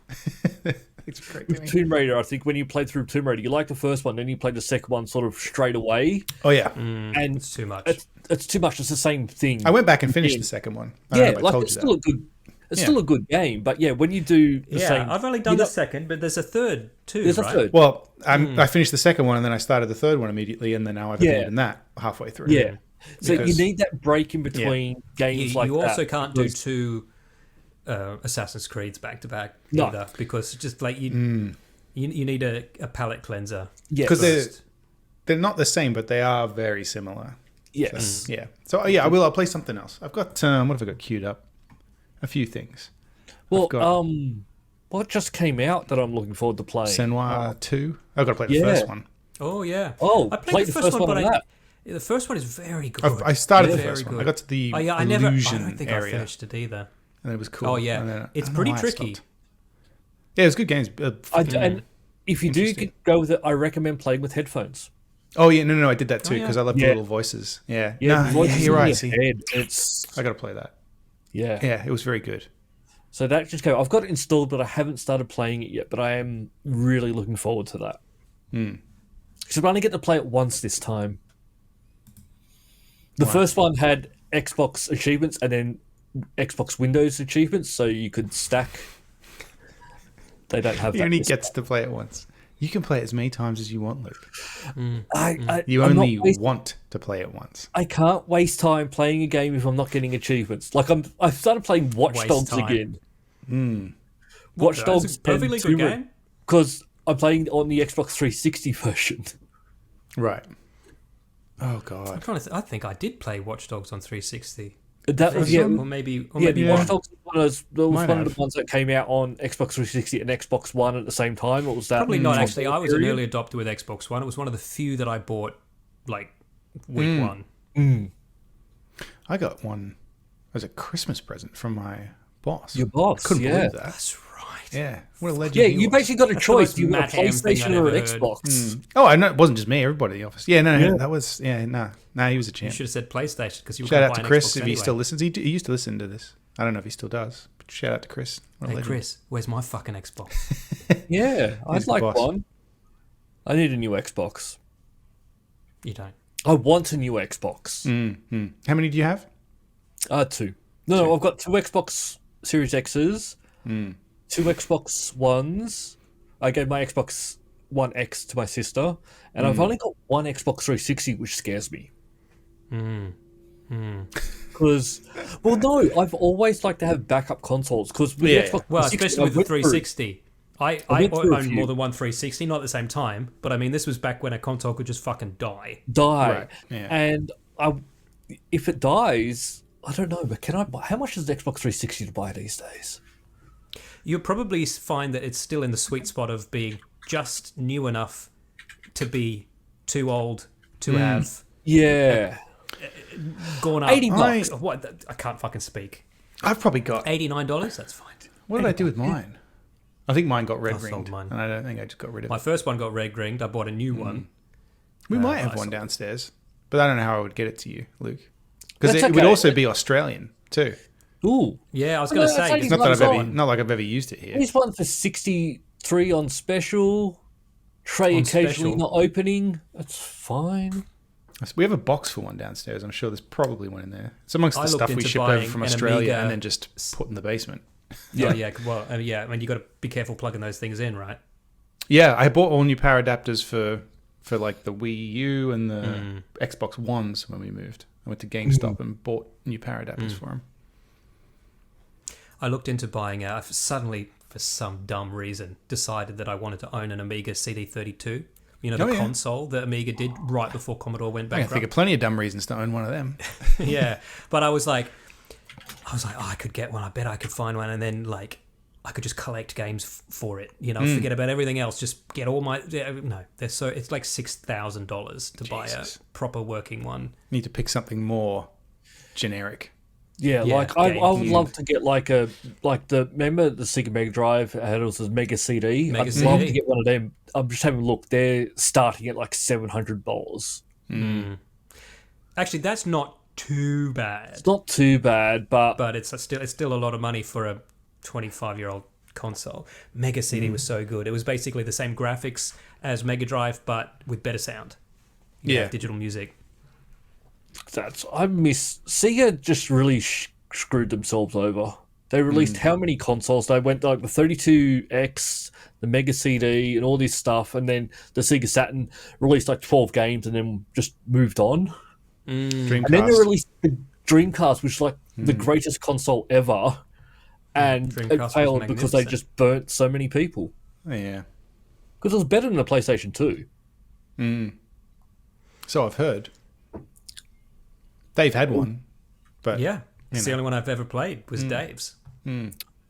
Thanks for correcting me. Tomb Raider, I think when you played through Tomb Raider, you liked the first one, then you played the second one sort of straight away. Oh, yeah. And it's too much. It's too much. It's the same thing. I went back and finished the second one. It's still a good game. But yeah, when you do the same... I've only done the second, but there's a third too, There's a third. Well, I finished the second one and then I started the third one immediately and then now I've abandoned that halfway through. Yeah. So you need that break in between games like that. You also can't do 2 Assassin's Creeds back to back either because just like you need a palate cleanser. Yeah, because they're not the same, but they are very similar. Yes. So, yeah. So I'll play something else. I've got what have I got queued up? A few things. Well, what just came out that I'm looking forward to playing? Senua 2. I've got to play the first one. Oh yeah. Oh, I played the first one, but the first one is very good. I started the first one. I got to the illusion I don't think area. I finished it either. And it was cool. Oh yeah, it's pretty tricky. Yeah, it was good games. And if you do go with it, I recommend playing with headphones. Oh yeah, no, I did that too because I love the little voices. Yeah, you're right. See, I got to play that. Yeah, it was very good. So that just I've got it installed, but I haven't started playing it yet. But I am really looking forward to that. Because I only get to play it once this time. The first one had Xbox achievements and then Xbox Windows achievements, so you could stack. They don't have that. He only gets to play it once. You can play it as many times as you want, Luke. You I'm only not want to play it once. I can't waste time playing a game if I'm not getting achievements. Like I've started playing Watch Waste Dogs time. again. Watch Dogs That's a perfectly good game. because I'm playing on the Xbox 360 version. Right. Oh, God. I think I did play Watch Dogs on 360. That was or maybe yeah. Watch Dogs was Might one of have. the ones that came out on Xbox 360 and Xbox One at the same time. It was that probably not actually. console I was an period. early adopter with Xbox One. It was one of the few that I bought like week one. I got one as a Christmas present from my boss. Your boss, Couldn't yeah. believe that. That's right. Yeah. What a legend Yeah, he you was. basically got a That's choice. the Do you most want a Matt Ham thing PlayStation I'd or an ever heard. Xbox? Oh, I know. It wasn't just me. Everybody in the office. Yeah, no, that was... Yeah, nah, he was a You champ. should have said PlayStation because you were Shout going out buy to an Chris Xbox if anyway. he still listens. He used to listen to this. I don't know if he still does. But shout out to Chris. What a Hey legend. Chris, where's my fucking Xbox? Yeah, I'd the like boss. one. I need a new Xbox. You don't. I want a new Xbox. How many do you have? Two. No, I've got two Xbox Series X's, two Xbox Ones. I gave my Xbox One X to my sister, and I've only got one Xbox 360, which scares me. Because, well, no, I've always liked to have backup consoles. Because with Yeah. the Xbox Well, 360, especially with the I went through- 360. I went through a owned few. more than one 360, not at the same time, but I mean, this was back when a console could just fucking die. die. Right, yeah. And if it dies, I don't know, but can I buy? How much is the Xbox 360 to buy these days? You'll probably find that it's still in the sweet spot of being just new enough to be too old to have Yeah. gone up. $80. What? I can't fucking speak. I've probably got... $89? That's fine. What did I do with mine? I think mine got red I sold ringed. mine. And I don't think I just got rid of My it. first one got red ringed. I bought a new one. We might have I one sold it. downstairs. But I don't know how I would get it to you, Luke. Because That's it would okay. also be Australian, too. Ooh. Yeah, I was Well, going to that's say. only it's Not that I've One's ever... on. Not like I've ever used it here. There's one for 63 on special. Tray On occasionally special. not opening. That's fine. We have a box for one downstairs. I'm sure there's probably one in there. It's amongst I the looked stuff we into shipped over buying from an Australia Amiga and then just put in the basement. Yeah, well, yeah. I mean, you got to be careful plugging those things in, right? Yeah, I bought all new power adapters for like the Wii U and the Xbox Ones when we moved. I went to GameStop and bought new power adapters for them. I looked into buying a. Suddenly, for some dumb reason, decided that I wanted to own an Amiga CD32. You know, the Oh, yeah. console that Amiga did right before Commodore went I can think bankrupt. of plenty of dumb reasons to own one of them. Yeah, but I was like, oh, I could get one. I bet I could find one, and then like, I could just collect games for it. You know, forget about everything else. Just get all my. No, they're so. It's like $6,000 to buy a Jesus. proper working one. Need to pick something more generic. Yeah, Yeah, like I would GameCube. love to get remember the Sega Mega Drive had also Mega CD. Mega I'd CD. love to get one of them. I'm just having a look. They're starting at like $700. Actually, that's not too bad. It's not too bad, but It's still a lot of money for a 25-year-old console. Mega CD was so good. It was basically the same graphics as Mega Drive, but with better sound. You have digital music. I miss Sega. Just really screwed themselves over. They released how many consoles? They went like the 32X, the Mega CD, and all this stuff, and then the Sega Saturn released like 12 games, and then just moved on. Dreamcast. And then they released the Dreamcast, which is like the greatest console ever, and Dreamcast it was failed because they magnificent. just burnt so many people. Yeah. Because it was better than the PlayStation 2. So I've heard. Dave had one, but Yeah, it's the only one I've ever played was Dave's.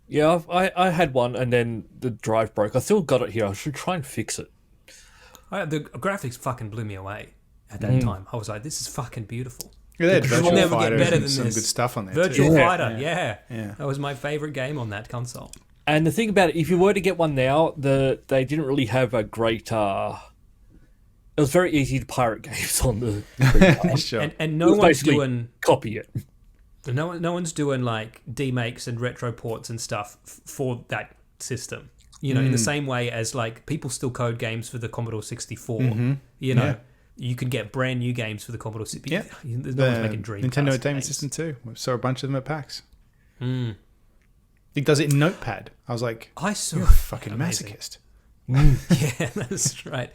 Yeah, I had one, and then the drive broke. I still got it here. I should try and fix it. The graphics fucking blew me away at that time. I was like, this is fucking beautiful. yeah, they had You'll Virtual never get Fighters better and than some this. good stuff on there Virtual too. Fighter, Yeah. That was my favorite game on that console. And the thing about it, if you were to get one now, they didn't really have a great. It was very easy to pirate games on the Dreamcast. Sure. And It no was one's basically doing copy it. no one's doing like demakes and retro ports and stuff for that system. You know, in the same way as like people still code games for the Commodore 64. You know, you can get brand new games for the Commodore 64. Yeah. There's no one's making Dreamcast Nintendo Entertainment games. System too. We saw a bunch of them at PAX. He does it in Notepad. I was like, I saw you're a fucking amazing. masochist. Yeah, that's right.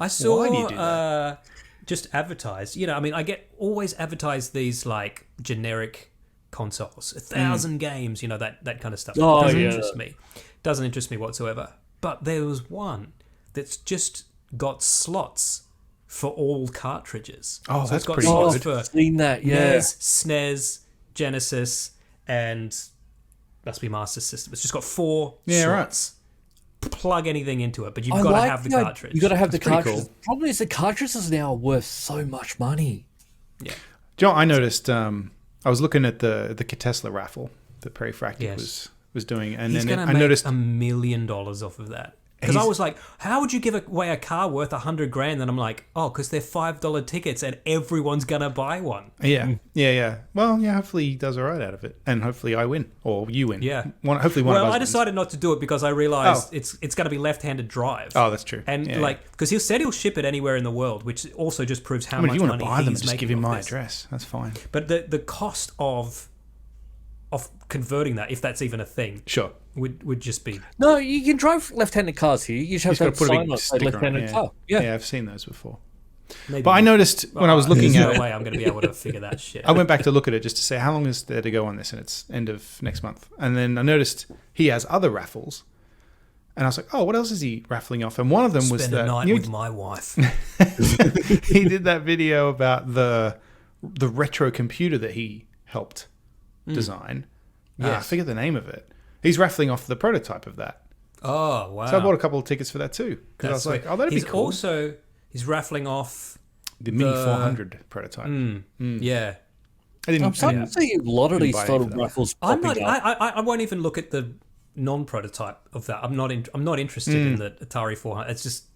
I saw Why do you do that? Just advertised. You know, I mean, I get always advertised these like generic consoles, 1,000 games, you know, that kind of stuff. Oh, Doesn't yeah. interest me. Doesn't interest me whatsoever. But there was one that's just got slots for all cartridges. Oh, So that's it's got pretty slots good. for I've seen that, yeah. NES, SNES, Genesis, and must be Master System. It's just got 4 Yeah, right. slots. Plug anything into it, but you've I got to like have the that cartridge. You got to have the pretty cartridge. cool. The problem is the cartridges now are worth so much money. Yeah. Do you know what I noticed? I was looking at the Tesla raffle that Perry Fractic Yes. was doing, and He's then going to I make noticed $1 million off of that. Because I He's- was like, how would you give away a car worth $100,000? And I'm like, oh, because they're $5 tickets and everyone's going to buy one. Yeah. Well, yeah. Hopefully he does all right out of it, and hopefully I win or you win. Yeah. Hopefully one of Well, us I wins. decided not to do it because I realized Oh. it's going to be left-handed drive. Oh, that's true. And Yeah, like, because he said he'll ship it anywhere in the world, which also just proves how I mean, much if you want money to buy them, he's just making give him off my this. address. That's fine. But the cost of converting that, if that's even a thing, Sure. would just be No, you can drive left-handed cars here. You just have Just to got have to put a sign big on say sticker on left-handed it. car. Yeah. Yeah. I've seen those before. maybe. But I noticed when I was looking there's at no way I'm going to be able to figure that shit I out. went back to look at it just to say how long is there to go on this, and it's end of next month. And then I noticed he has other raffles, and I was like, oh, what else is he raffling off? And one of them was Spend a that night with my wife. he did that video about the retro computer that he helped design. I Yes. forget the name of it. He's raffling off the prototype of that. Oh, wow. So I bought a couple of tickets for that too, because I was like, oh, that'd he's be cool. He's raffling off. The Mini the- 400 prototype. Yeah. I didn't. I'm starting to see a lot of Didn't these buy sort any of for that. raffles I'm popping not. up. I won't even look at the non-prototype of that. I'm not interested in the Atari 400. It's just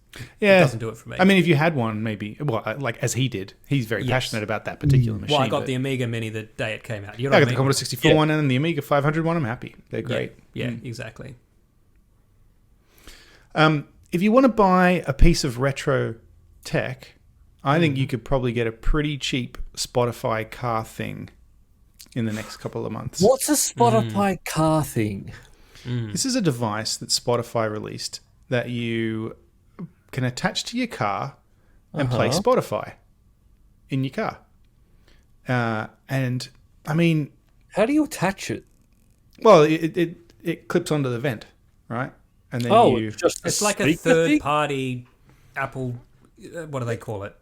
Yeah, it doesn't do it for me. I mean, if you had one, maybe, well, like as he did, he's very Yes. passionate about that particular machine. well, I got but the Amiga Mini the day it came out. You know I what got I the mean? Commodore 64 Yeah. one and the Amiga 500 one. I'm happy. They're great. Yeah, exactly. If you want to buy a piece of retro tech, I think you could probably get a pretty cheap Spotify car thing in the next couple of months. What's a Spotify car thing? This is a device that Spotify released that you can attach to your car and play Spotify in your car. And I mean, How do you attach it? well, it clips onto the vent, right? And then you It's just It's like a speaker thing? third-party Apple. What do they call it?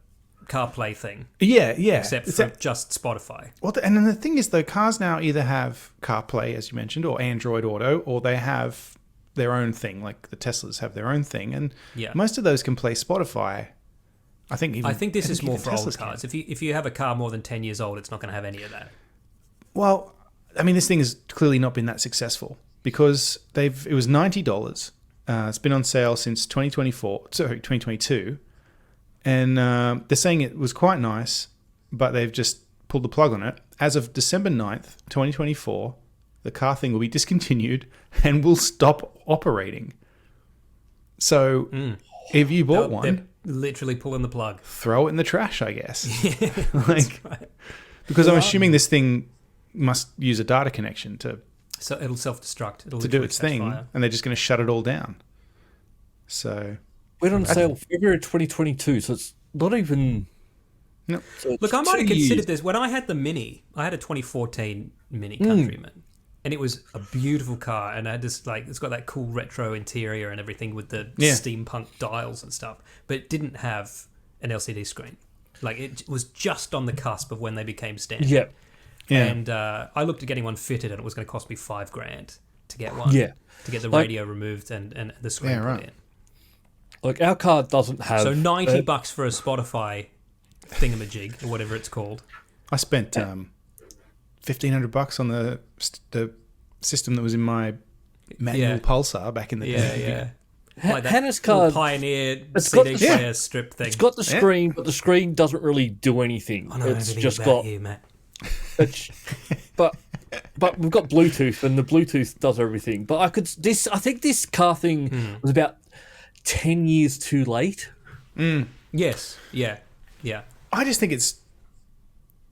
CarPlay thing, yeah, except It's for just Spotify. well, and then the thing is, though, cars now either have CarPlay, as you mentioned, or Android Auto, or they have their own thing. Like the Teslas have their own thing, and Yeah. most of those can play Spotify. I think This is more even for old Teslas can. cars. If you have a car more than 10 years old, it's not going to have any of that. Well, I mean, this thing has clearly not been that successful because it was $90. It's been on sale since 2022. And they're saying it was quite nice, but they've just pulled the plug on it. As of December 9th, 2024, the car thing will be discontinued and will stop operating. So if you bought one, They're literally pulling the plug. throw it in the trash, I guess. Because I'm assuming this thing must use a data connection to So it'll self-destruct. It'll do literally its catch thing, fire. and they're just going to shut it all down. So, Went on sale February 2022, so it's not even. no. So it's Look, I might have 2 years. considered this when I had the Mini. I had a 2014 Mini Countryman, and it was a beautiful car. And I had this it's got that cool retro interior and everything with the Yeah. steampunk dials and stuff, but it didn't have an LCD screen. Like it was just on the cusp of when they became standard. Yeah, Yeah. And I looked at getting one fitted, and it was going to cost me $5,000 to get one. Yeah. To get the Like- radio removed and the screen Yeah, put right. in. like our car doesn't have. So $90 for a Spotify thingamajig or whatever it's called. I spent $1,500 on the system that was in my manual Yeah. Pulsar back in the day. Yeah. Like that Hannah's little car. Pioneer It's got CD the- player strip thing. It's got the Yeah. screen, but the screen doesn't really do anything. I know It's everything just about got. you, Matt. It's, but we've got Bluetooth, and the Bluetooth does everything. But I think this car thing was about 10 years too late. Yes. Yeah. Yeah. I just think it's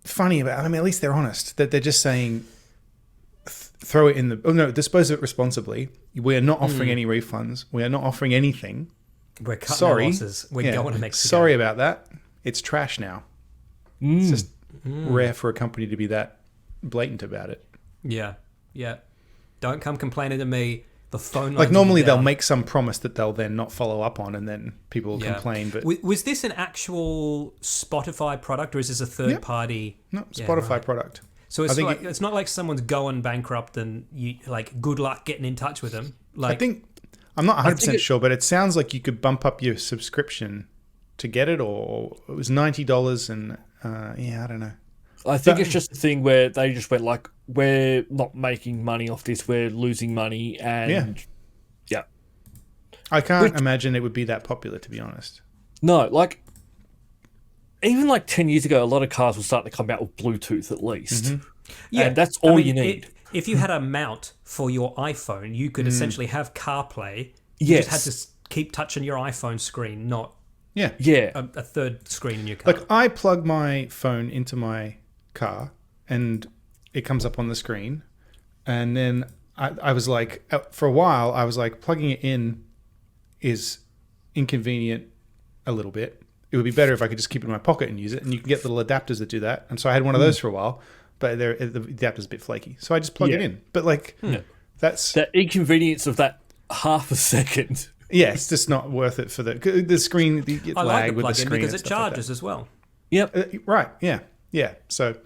funny at least they're honest, that they're just saying, throw it in the... Oh, no, dispose of it responsibly. We are not offering any refunds. We are not offering anything. We're cutting our losses. We're going to Mexico. Sorry about that. It's trash now. It's just rare for a company to be that blatant about it. Yeah. Don't come complaining to me. The phone lines like normally will be down. they'll make some promise that they'll then not follow up on, and then people will complain. But was this an actual Spotify product, or is this a third party? No, Spotify product. So it's not like someone's going bankrupt and you like good luck getting in touch with them. Like I'm not 100% sure, but it sounds like you could bump up your subscription to get it, or it was $90 and I don't know. I think it's just a thing where they just went like, we're not making money off this, we're losing money, and yeah. I can't imagine it would be that popular, to be honest. No, like even like 10 years ago, a lot of cars were starting to come out with Bluetooth at least. Mm-hmm. Yeah, and that's all you need. If you had a mount for your iPhone, you could essentially have CarPlay. You Yes. just had to keep touching your iPhone screen, not Yeah. a third screen in your car. Like I plug my phone into my car and it comes up on the screen, and then I was like, for a while I was like, plugging it in is inconvenient a little bit. It would be better if I could just keep it in my pocket and use it, and you can get little adapters that do that. And so I had one of those for a while, but the adapter's a bit flaky, so I just plug it in. But like that's the inconvenience of that half a second. Yeah, it's just not worth it for the screen. You get I like lag the with the plug-in screen because and it stuff like charges as well. Yep. right. Yeah. So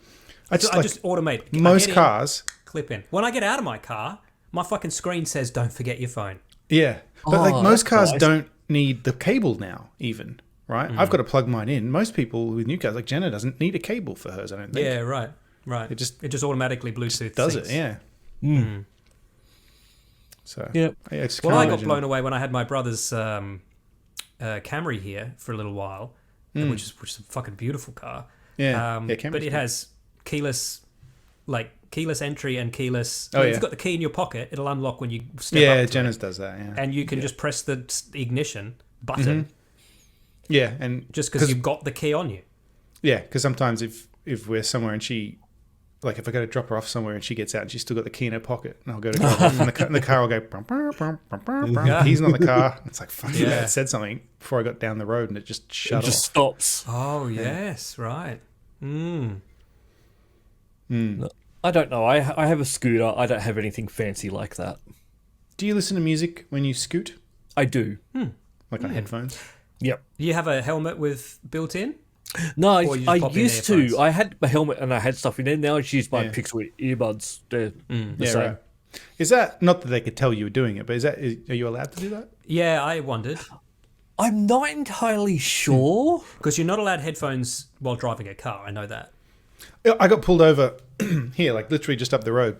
I just automate. Most cars. Clip in. When I get out of my car, my fucking screen says, "Don't forget your phone." Yeah, but like most cars nice. don't need the cable now, even. Right. I've got to plug mine in. Most people with new cars, like Jenna, doesn't need a cable for hers. I don't think. Yeah. Right. It just automatically Bluetooth does syncs. it. Yeah. So Yep. I got blown away when I had my brother's Camry here for a little while, which is a fucking beautiful car. Yeah, but it has keyless entry and keyless. Oh, If yeah. you've got the key in your pocket, it'll unlock when you step Yeah, up. To Jenna's it. does that. Yeah. And you can just press the ignition button Yeah, and just because you've got the key on you. yeah, because sometimes if we're somewhere and she, like if I go to drop her off somewhere and she gets out and she's still got the key in her pocket, and I'll go to drop her off and the car will go, brum, brum, brum, brum, brum, brum. Keys not the car. It's like, fuck yeah. It said something before I got down the road and it just shut It just off. stops. Oh yes, right. I don't know. I have a scooter. I don't have anything fancy like that. Do you listen to music when you scoot? I do. Like on headphones? Yep. Do you have a helmet with built-in? No, Or you just I pop in used to. earphones? I had my helmet and I had stuff in there. Now I just use my Pixel earbuds. They're the same. Right. Is that, not that they could tell you were doing it, but are you allowed to do that? Yeah, I wondered I'm not entirely sure. because you're not allowed headphones while driving a car. I know that. I got pulled over here, like literally just up the road,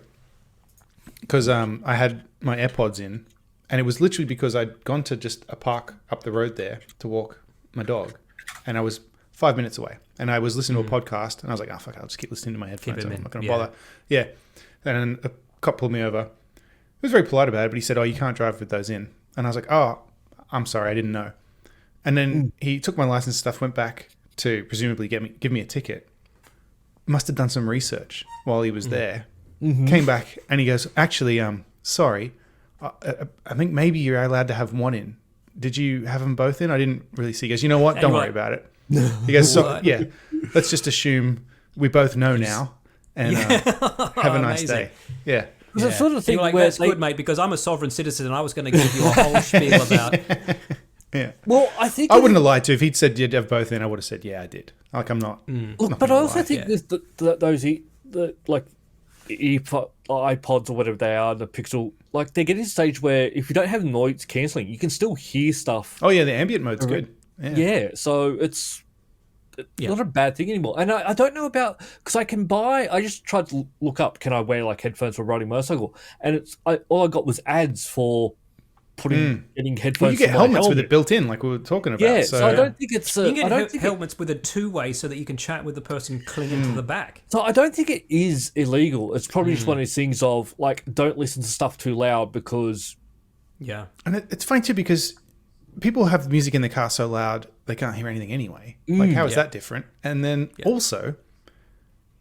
because I had my AirPods in, and it was literally because I'd gone to just a park up the road there to walk my dog, and I was 5 minutes away, and I was listening to a podcast, and I was like, oh fuck, I'll just keep listening to my headphones. I'm not going to bother. Yeah, and then a cop pulled me over. He was very polite about it, but he said, oh, you can't drive with those in, and I was like, oh, I'm sorry, I didn't know. And then he took my license stuff, went back to presumably give me a ticket. Must have done some research while he was there. Came back and he goes, actually, sorry, I think maybe you're allowed to have one in. Did you have them both in? I didn't really see. He goes, you know what? Don't worry about it. He goes, so, yeah, let's just assume we both know now and have a nice day. Yeah. It's the sort of thing You're like, where that's good, mate, because I'm a sovereign citizen and I was going to give you a whole spiel about. Yeah. Well, I think I wouldn't have lied to. If he'd said you'd have both in, I would have said, yeah, I did. Like, I'm not. Look, but I also think with those like iPods or whatever they are, the Pixel, like they're getting to a stage where if you don't have noise cancelling, you can still hear stuff. Oh, yeah, the ambient mode's good. Yeah, so it's not a bad thing anymore. And I don't know about, because I just tried to look up, can I wear like headphones for riding a motorcycle? And all I got was ads for getting headphones. Well, you get for my helmets with helmet. it built in, like we were talking about. Yeah, so I don't think it's. You can I don't get think helmets with a two-way so that you can chat with the person clinging to the back. So I don't think it is illegal. It's probably just one of those things of like, don't listen to stuff too loud because. Yeah. And it's funny too because people have music in the car so loud they can't hear anything anyway. Like, how is that different? And then also,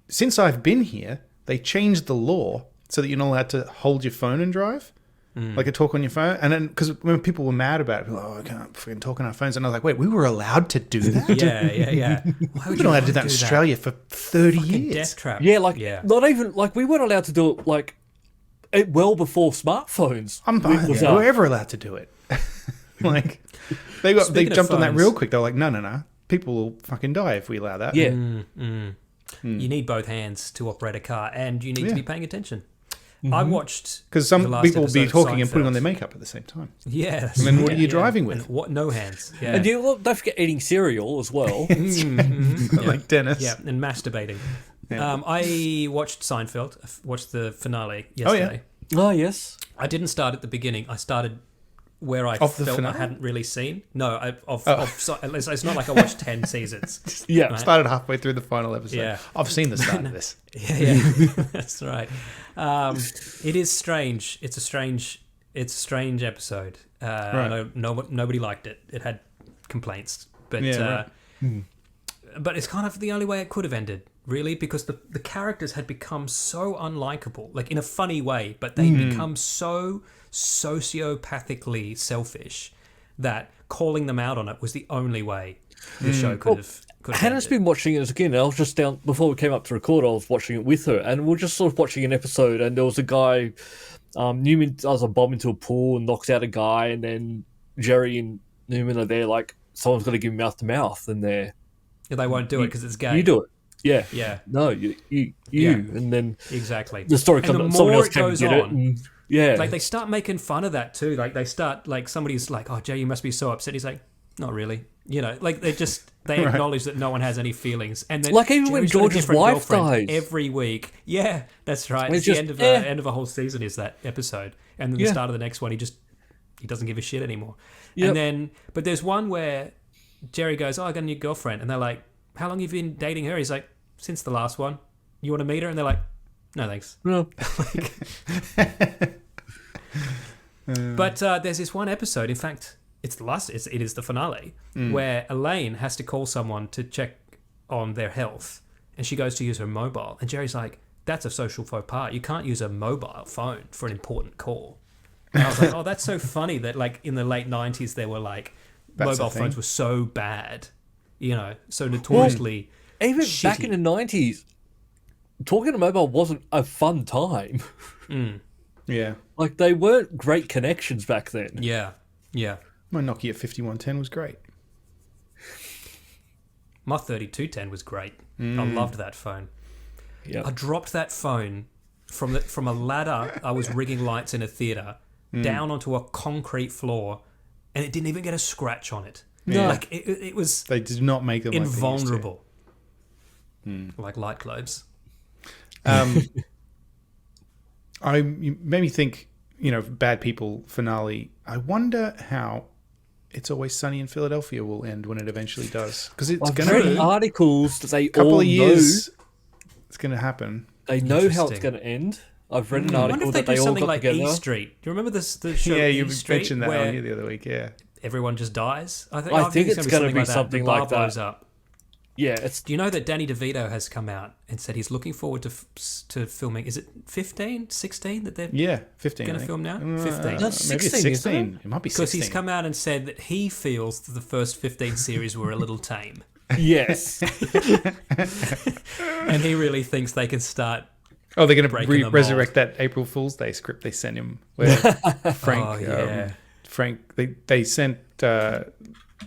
since I've been here, they changed the law so that you're not allowed to hold your phone and drive. Like a talk on your phone. And then, because when people were mad about it, people were like, oh, I can't fucking talk on our phones. And I was like, wait, we were allowed to do that? Yeah. Why would We've been allowed to do that in Australia for 30 years. Death trap. Yeah, not even, like, we weren't allowed to do it, like, well before smartphones. We were ever allowed to do it. Like, they jumped on that real quick. They were like, no. People will fucking die if we allow that. Yeah. You need both hands to operate a car, and you need to be paying attention. I watched because some people will be talking and putting on their makeup at the same time. Yeah, and then what are you driving with? And no hands. Yeah, and don't forget eating cereal as well. Like Dennis. Yeah, and masturbating. Yeah. I watched Seinfeld. I watched the finale yesterday. Oh yes. I didn't start at the beginning. I started where I felt I hadn't really seen. No, it's not like I watched 10 seasons. Yeah, right? Started halfway through the final episode. Yeah. I've seen the start of this. Yeah, that's right. It is strange. It's a strange episode. Right. Nobody liked it. It had complaints, but but it's kind of the only way it could have ended, really, because the characters had become so unlikable, like in a funny way, but they become so sociopathically selfish that calling them out on it was the only way the show could have Hannah's been watching it again. I was just down before we came up to record. I was watching it with her, and we were just sort of watching an episode. And there was a guy, Newman does a bomb into a pool and knocks out a guy, and then Jerry and Newman are there like someone's got to give him mouth to mouth, and they won't do it because it's gay. You do it. Yeah. Yeah. No, you, and then exactly the story comes. And the someone more else it came goes and get on, it. Yeah. Like they start making fun of that too. Like they start like somebody's like, "Oh, Jay, you must be so upset." He's like, "Not really." You know, like they acknowledge that no one has any feelings, and then like even when George's wife dies every week. Yeah, that's right. It's the end of a whole season is that episode, and then the start of the next one, he doesn't give a shit anymore. Yep. And then, but there's one where Jerry goes, "Oh, I got a new girlfriend," and they're like, "How long have you been dating her?" He's like, "Since the last one. You want to meet her?" And they're like, "No, thanks." No. But there's this one episode. In fact, it's the last. It is the finale where Elaine has to call someone to check on their health, and she goes to use her mobile, and Jerry's like, "That's a social faux pas. You can't use a mobile phone for an important call." And I was like, "Oh, that's so funny that like in the late 90s there were like mobile phones were so bad, you know, so notoriously." Even shitty. back in the 90s, talking to mobile wasn't a fun time. Yeah. Like, they weren't great connections back then. Yeah. My Nokia 5110 was great. My 3210 was great. I loved that phone. Yep. I dropped that phone from a ladder. I was rigging lights in a theatre down onto a concrete floor, and it didn't even get a scratch on it. No. Like, it was... They did not make them invulnerable. Like light globes. You made me think, Bad People finale. I wonder how It's Always Sunny in Philadelphia will end when it eventually does. Because it's going to be articles that they couple all of years. know. It's going to happen. They know how it's going to end. I've read an article that they all got like together. E Street. Do you remember the show? Yeah, you E Street, mentioned that on here the other week. Yeah, everyone just dies. I think it's going to be something like that. Blows up. Yeah, Do you know that Danny DeVito has come out and said he's looking forward to filming? Is it 15, 16 that they're 15 going to film now? 15. Maybe it's 16. It might be 16. Because he's come out and said that he feels that the first 15 series were a little tame. Yes. And he really thinks they can start. Oh, they're going to resurrect that April Fool's Day script they sent him. Where Frank, they sent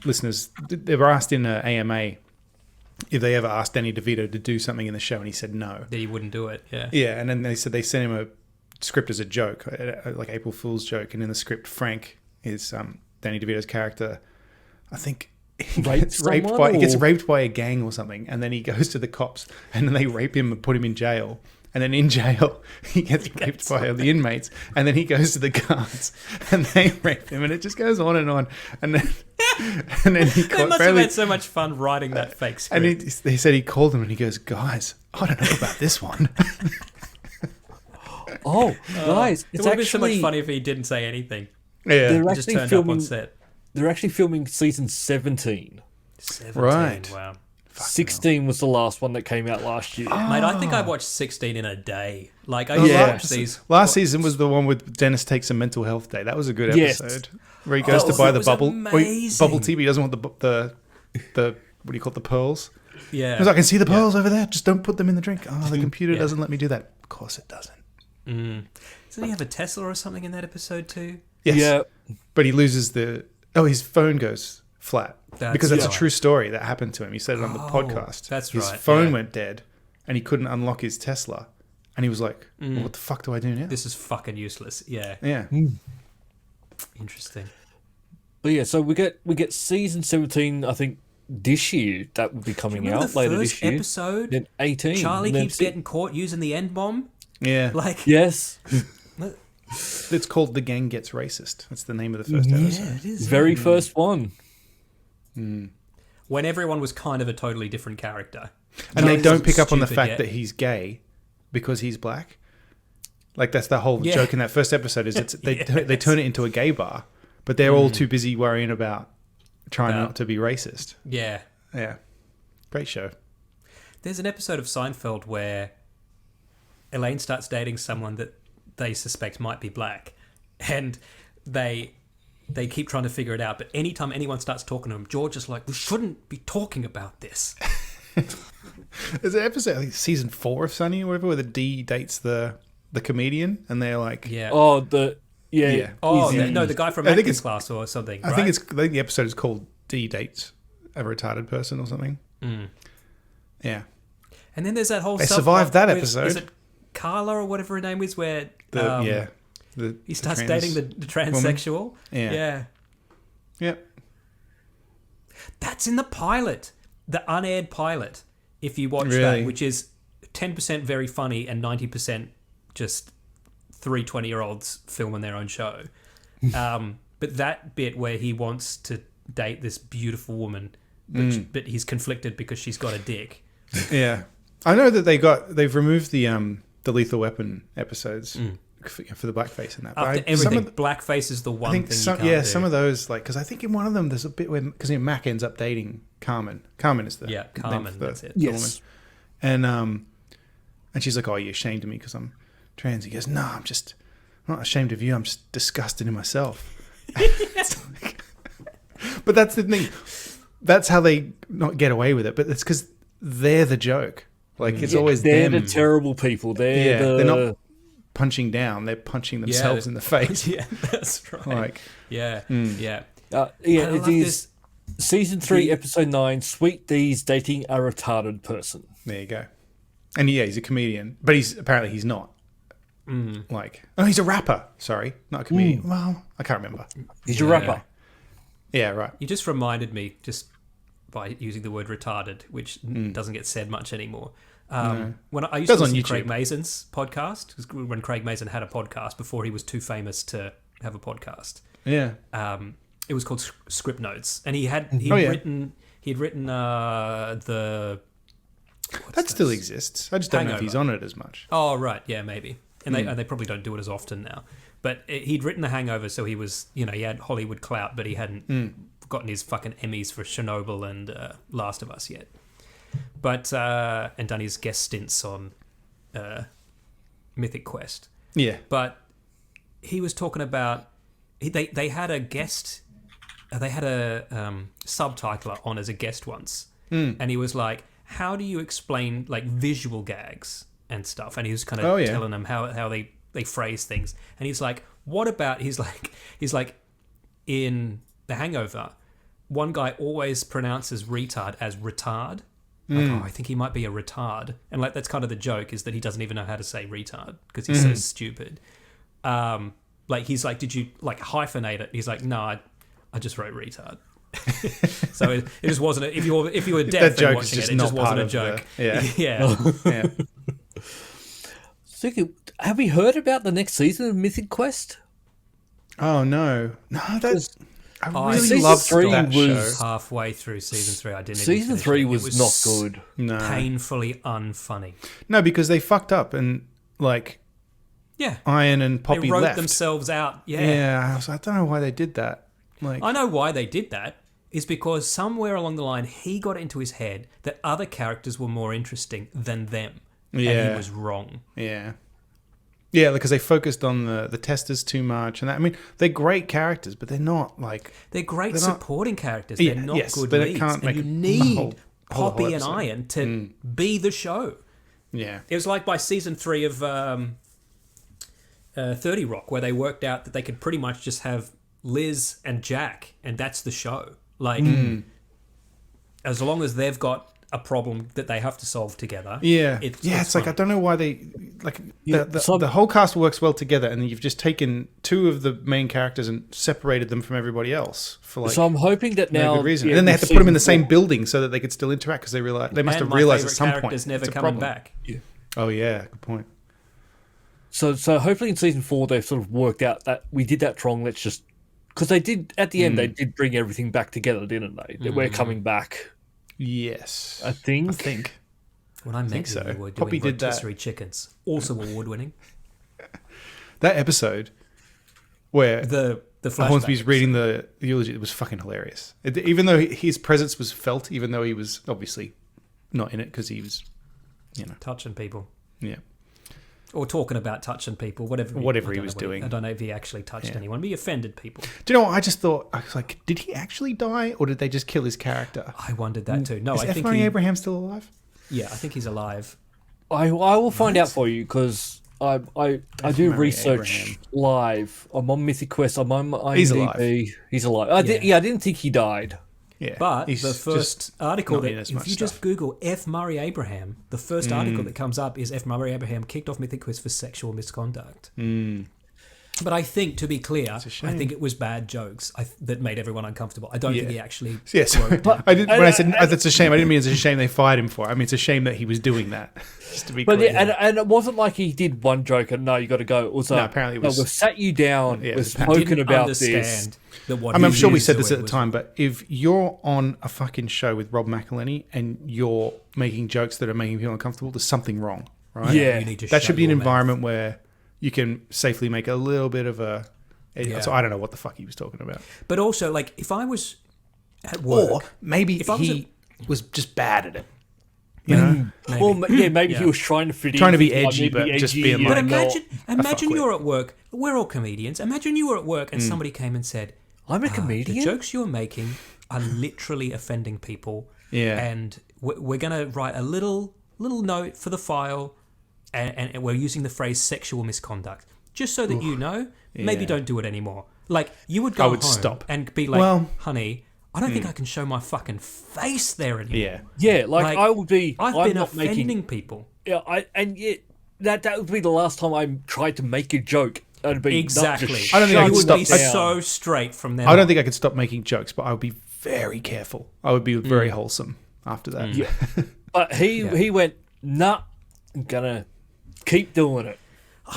listeners, they were asked in an AMA if they ever asked Danny DeVito to do something in the show, and he said no. That he wouldn't do it, yeah. Yeah, and then they said they sent him a script as a joke, like April Fool's joke, and in the script, Frank is Danny DeVito's character, I think he gets raped by a gang or something, and then he goes to the cops, and then they rape him and put him in jail. And then in jail, he gets raped by the inmates. And then he goes to the guards, and they rape him. And it just goes on. And then he they must have had so much fun writing that fake script. And he said he called them, and he goes, "Guys, I don't know about this one." Guys, it would have been so much funny if he didn't say anything. Yeah, they're he just turned up on set. They're actually filming season 17. 17, right? Wow. 16 was the last one that came out last year. Mate, I think I watched 16 in a day. Like, I Yeah. watched these. Last season was the one with Dennis takes a mental health day. That was a good Yes. episode. Where he goes to That buy was the bubble. amazing. Bubble tea, but he doesn't want the what do you call it, the pearls? Yeah. Because I can see the pearls over there. Just don't put them in the drink. Oh, the computer doesn't let me do that. Of course it doesn't. Doesn't he have a Tesla or something in that episode too? Yes. Yeah. But he loses his phone goes flat. Because that's a right. true story that happened to him. He said it on the podcast. that's his right, phone yeah. went dead and he couldn't unlock his Tesla. And he was like, well, what the fuck do I do now? This is fucking useless. Yeah. Yeah. Interesting. But yeah, so we get season 17, I think, this year. That will be coming Remember out the later first this year. episode? Then 18. Charlie and then keeps getting caught using the N bomb. Yeah. Like, Yes. It's called The Gang Gets Racist. That's the name of the first episode. it is. Very first one. When everyone was kind of a totally different character. And they Charlie don't wasn't pick up on the stupid fact yet. that he's gay because he's black. Like, that's the whole joke in that first episode is they turn it into a gay bar, but they're all too busy worrying about trying not to be racist. Yeah. Yeah. Great show. There's an episode of Seinfeld where Elaine starts dating someone that they suspect might be black, and they keep trying to figure it out. But anytime anyone starts talking to him, George is like, "We shouldn't be talking about this." There's an episode, I think season 4 of Sunny or whatever, where the D dates the comedian, and they're like, Yeah. Oh, the The guy from I think acting it's- class or something. I think the episode is called D dates a retarded person or something. Yeah. And then there's that whole. They subplot survived that with- episode. Is it Carla or whatever her name is? Where he starts trans dating the transsexual. Yeah. Yeah. Yep. That's in the pilot, the unaired pilot. If you watch Really? that, which is 10% very funny and 90% just 20-year-olds filming their own show. But that bit where he wants to date this beautiful woman, but he's conflicted because she's got a dick. Yeah. I know that they've removed the Lethal Weapon episodes for the blackface in that. But After everything, blackface is the one thing you can't do. some of those, like, because I think in one of them there's a bit where, because Mac ends up dating Carmen. Carmen is the name Carmen, of the that's it. Yes. woman. And she's like, "Oh, are you ashamed of me because I'm trans?" He goes, "No, I'm not ashamed of you. I'm just disgusted in myself." But that's the thing. That's how they not get away with it. But it's because they're the joke. Like, it's always they're them. the terrible people. They're not punching down. They're punching themselves in the face. Yeah, that's right. Like, yeah. it love is season 3, episode 9. Sweet D's dating a retarded person. there you go. And yeah, he's a comedian, but he's not. Like, oh, he's a rapper. Sorry, not a comedian. Well, I can't remember. He's a rapper. Yeah, right. You just reminded me, just by using the word retarded, which doesn't get said much anymore. When I used to Does on listen to YouTube. Craig Mason's podcast, 'cause when Craig Mason had a podcast before he was too famous to have a podcast, Yeah. it was called Script Notes, and he'd written the. That still exists. I just don't know if he's on it as much. Oh right, yeah, maybe, and they probably don't do it as often now. But he'd written The Hangover, so he was, he had Hollywood clout, but he hadn't gotten his fucking Emmys for Chernobyl and Last of Us yet. But and done his guest stints on Mythic Quest. Yeah. But he was talking about they had a guest, they had a subtitler on as a guest once, and he was like, "How do you explain like visual gags and stuff?" And he was kind of telling them how they phrase things, and he's like, "What about?" He's like, in The Hangover, one guy always pronounces retard as retard. Like, I think he might be a retard, and like that's kind of the joke, is that he doesn't even know how to say retard because he's so stupid. Like he's like, "Did you like hyphenate it?" He's like, "No, I just wrote retard." So it just wasn't. If you were deaf and watching it just wasn't a joke. Yeah. So, have we heard about the next season of Mythic Quest? Oh no, that's. I really season loved 3 that was- show. Halfway through season 3, I didn't. Season even 3 finish it. was not good. No, Painfully unfunny. no, because they fucked up and like Yeah, Iron and Poppy they wrote left. themselves out. Yeah, I don't know why they did that. Like, I know why they did that. is because somewhere along the line he got it into his head that other characters were more interesting than them. And he was wrong. Yeah. Yeah, because they focused on the testers too much, and that, I mean, they're great characters, but they're not like they're great supporting characters. Yeah, They're not yes, good but it leads, can't and make you a need whole Poppy and episode. Iron to be the show. Yeah. It was like by season 3 of 30 Rock, where they worked out that they could pretty much just have Liz and Jack, and that's the show. Like, as long as they've got a problem that they have to solve together. Yeah, it's like, fun. I don't know why they like Yeah, the whole cast works well together, and you've just taken 2 of the main characters and separated them from everybody else for like So I'm hoping that no now, good reason. yeah, And then they with had to put them in the season same building so that they could still interact, because they realized they must And have my realized at favourite some point character's never it's a coming problem. back. Oh yeah, good point. So hopefully in season 4 they've sort of worked out that we did that wrong. Let's just, because they did at the end they did bring everything back together, didn't they? That we're coming back. Yes, I think. When I met you, so. we were doing Poppy did that. rotisserie chickens, also award-winning. that episode where The flashback Hornsby's reading the eulogy, it was fucking hilarious. Even though his presence was felt, even though he was obviously not in it because he was, touching people. yeah. Or talking about touching people, whatever He was doing. I don't know if he actually touched anyone, but he offended people. Do you know what? I just thought, I was like, did he actually die, or did they just kill his character? I wondered that too. No, Is I F. think Murray Abraham still alive? Yeah, I think he's alive. I will find out for you because I do Murray research Abraham. live. I'm on Mythic Quest. I'm on IMDb. He's alive. He's alive. I didn't think he died. Yeah. But he's the first article not that, in as if much you just stuff. Google F. Murray Abraham, the first article that comes up is F. Murray Abraham kicked off Mythic Quest for sexual misconduct. But I think, to be clear, I shame. think it was bad jokes that made everyone uncomfortable. I don't think he actually. Yes, But- I did. When I said that's a shame, I didn't mean it's a shame they fired him for it. I mean it's a shame that he was doing that. Just to be But clear. yeah, and it wasn't like he did one joke and no, you got to go. It was No, apparently it was- we've sat you down. Yeah, we've apparently- spoken Didn't about this. understand that what I mean, I'm he sure we is said this doing at the was- time, but if you're on a fucking show with Rob McElhenney and you're making jokes that are making people uncomfortable, there's something wrong, right? Yeah. You need to That shut should be an your mouth. environment where you can safely make a little bit of a. Yeah. So I don't know what the fuck he was talking about. But also, like, if I was at work, Or maybe If I was he was just bad at it. You know, maybe. Well, maybe he was trying to fit in. Trying to be like, edgy, but maybe just edgy, being yeah. But like, imagine fuckwit. you're at work. We're all comedians. Imagine you were at work and somebody came and said, I'm a the comedian. jokes you're making are literally offending people. Yeah. And we're going to write a little note for the file, and we're using the phrase sexual misconduct. Just so that you know, maybe Yeah. don't do it anymore. Like, you would go I would home stop. and be like, Well- honey, I don't think I can show my fucking face there anymore. yeah. Yeah, like I would be. I've I'm been not offending making. people. Yeah, and yet that would be the last time I tried to make a joke. It'd be Exactly. I don't think I you could would stop be that. so straight from there. I don't think I could stop making jokes, but I would be very careful. I would be very wholesome after that. Yeah. But he went, nah, I'm gonna keep doing it.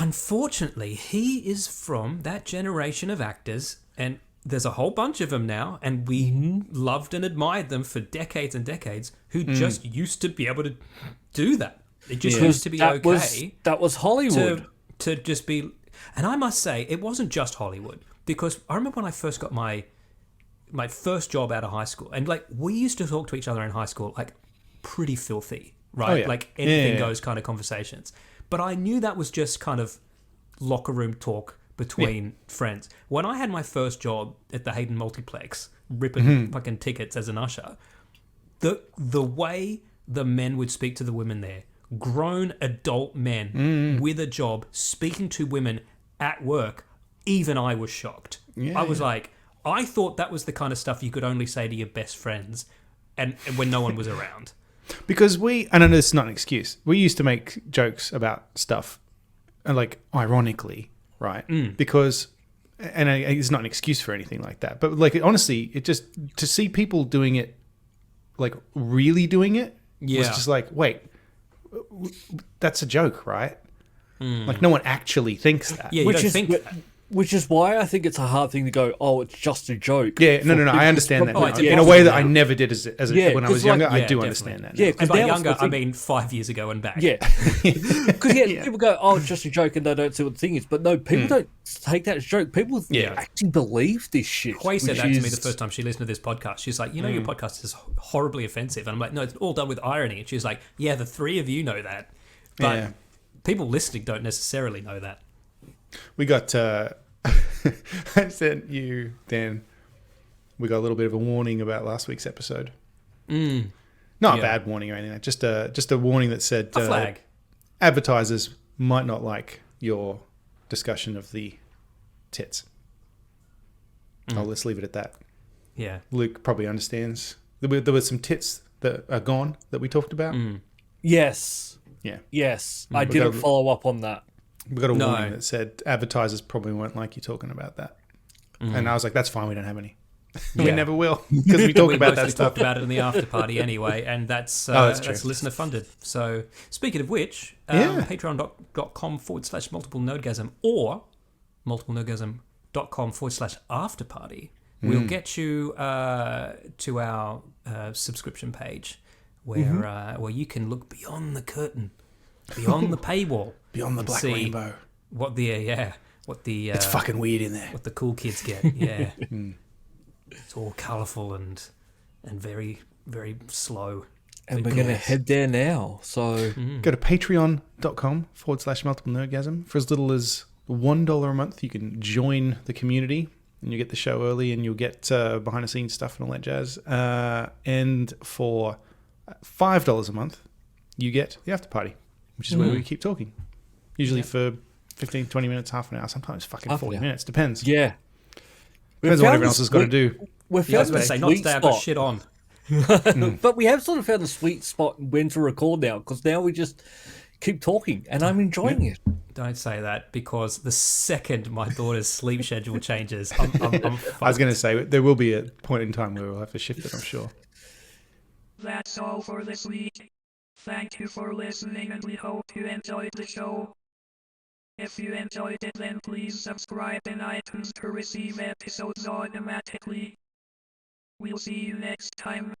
Unfortunately, he is from that generation of actors, and there's a whole bunch of them now, and we loved and admired them for decades and decades, who just used to be able to do that. It just used to be That was Hollywood. to just be. And I must say, it wasn't just Hollywood, because I remember when I first got my first job out of high school, and like we used to talk to each other in high school like pretty filthy, right? Oh, yeah. Like anything Yeah. goes kind of conversations. But I knew that was just kind of locker room talk between friends. When I had my first job at the Hayden Multiplex, ripping fucking tickets as an usher, the way the men would speak to the women there, grown adult men with a job speaking to women at work, even I was shocked. Yeah, I was like, I thought that was the kind of stuff you could only say to your best friends and when no one was around. Because and I know this is not an excuse, we used to make jokes about stuff, like ironically, right? Because, and it's not an excuse for anything like that, but like honestly, it just, to see people doing it, like really doing it, was Yeah. just like, wait, that's a joke, right? Like no one actually thinks that. Yeah, you Which don't is- think that. Which is why I think it's a hard thing to go, oh, it's just a joke. Yeah, no. I understand that probably- now. In a way that I never did when I was younger. like- I yeah, do definitely. understand that. Yeah, Now. because And by now younger, it's the I thing- mean 5 years ago and back. Yeah. Because people go, oh, it's just a joke, and they don't see what the thing is. But no, people don't take that as a joke. People actually believe this shit. Quay said which that to me is- the first time she listened to this podcast. She's like, your podcast is horribly offensive. And I'm like, no, it's all done with irony. And she's like, yeah, the three of you know that. But Yeah. people listening don't necessarily know that. We got. I sent you, Dan. We got a little bit of a warning about last week's episode. Not a bad warning or anything. Just a warning that said A flag. Advertisers might not like your discussion of the tits. I'll just leave it at that. Yeah. Luke probably understands. There were some tits that are gone that we talked about. Yes. Yeah. Yes. I didn't follow up on that. We got a warning that said advertisers probably won't like you talking about that. And I was like, that's fine. We don't have any. We never will because we talk about that mostly stuff. talked about it in the after party anyway, and that's that's true. that's listener funded. So speaking of which, patreon.com/multiple nerdgasm or multiplenerdgasm.com/after party will get you to our subscription page where you can look beyond the curtain, beyond the paywall, Beyond the and black see rainbow. what the It's fucking weird in there. what the cool kids get. Yeah. It's all colourful and very, very slow. And we're going to head there now. So Go to patreon.com/multiple nerdgasm. For as little as $1 a month, you can join the community and you get the show early and you'll get behind the scenes stuff and all that jazz. And for $5 a month, you get the after party, which is where we keep talking. Usually for 15, 20 minutes, half an hour, sometimes fucking Half 40 an hour. minutes. Depends. yeah. Depends on what everyone else has got to do. We've Yeah, I was found going to the say, not sweet today, I've got spot. shit on. But we have sort of found the sweet spot when to record now, because now we just keep talking, and I'm enjoying it. Don't say that, because the second my daughter's sleep schedule changes, I'm I was going to say, there will be a point in time where we'll have to shift it, I'm sure. That's all for this week. Thank you for listening and we hope you enjoyed the show. If you enjoyed it, then please subscribe in iTunes to receive episodes automatically. We'll see you next time.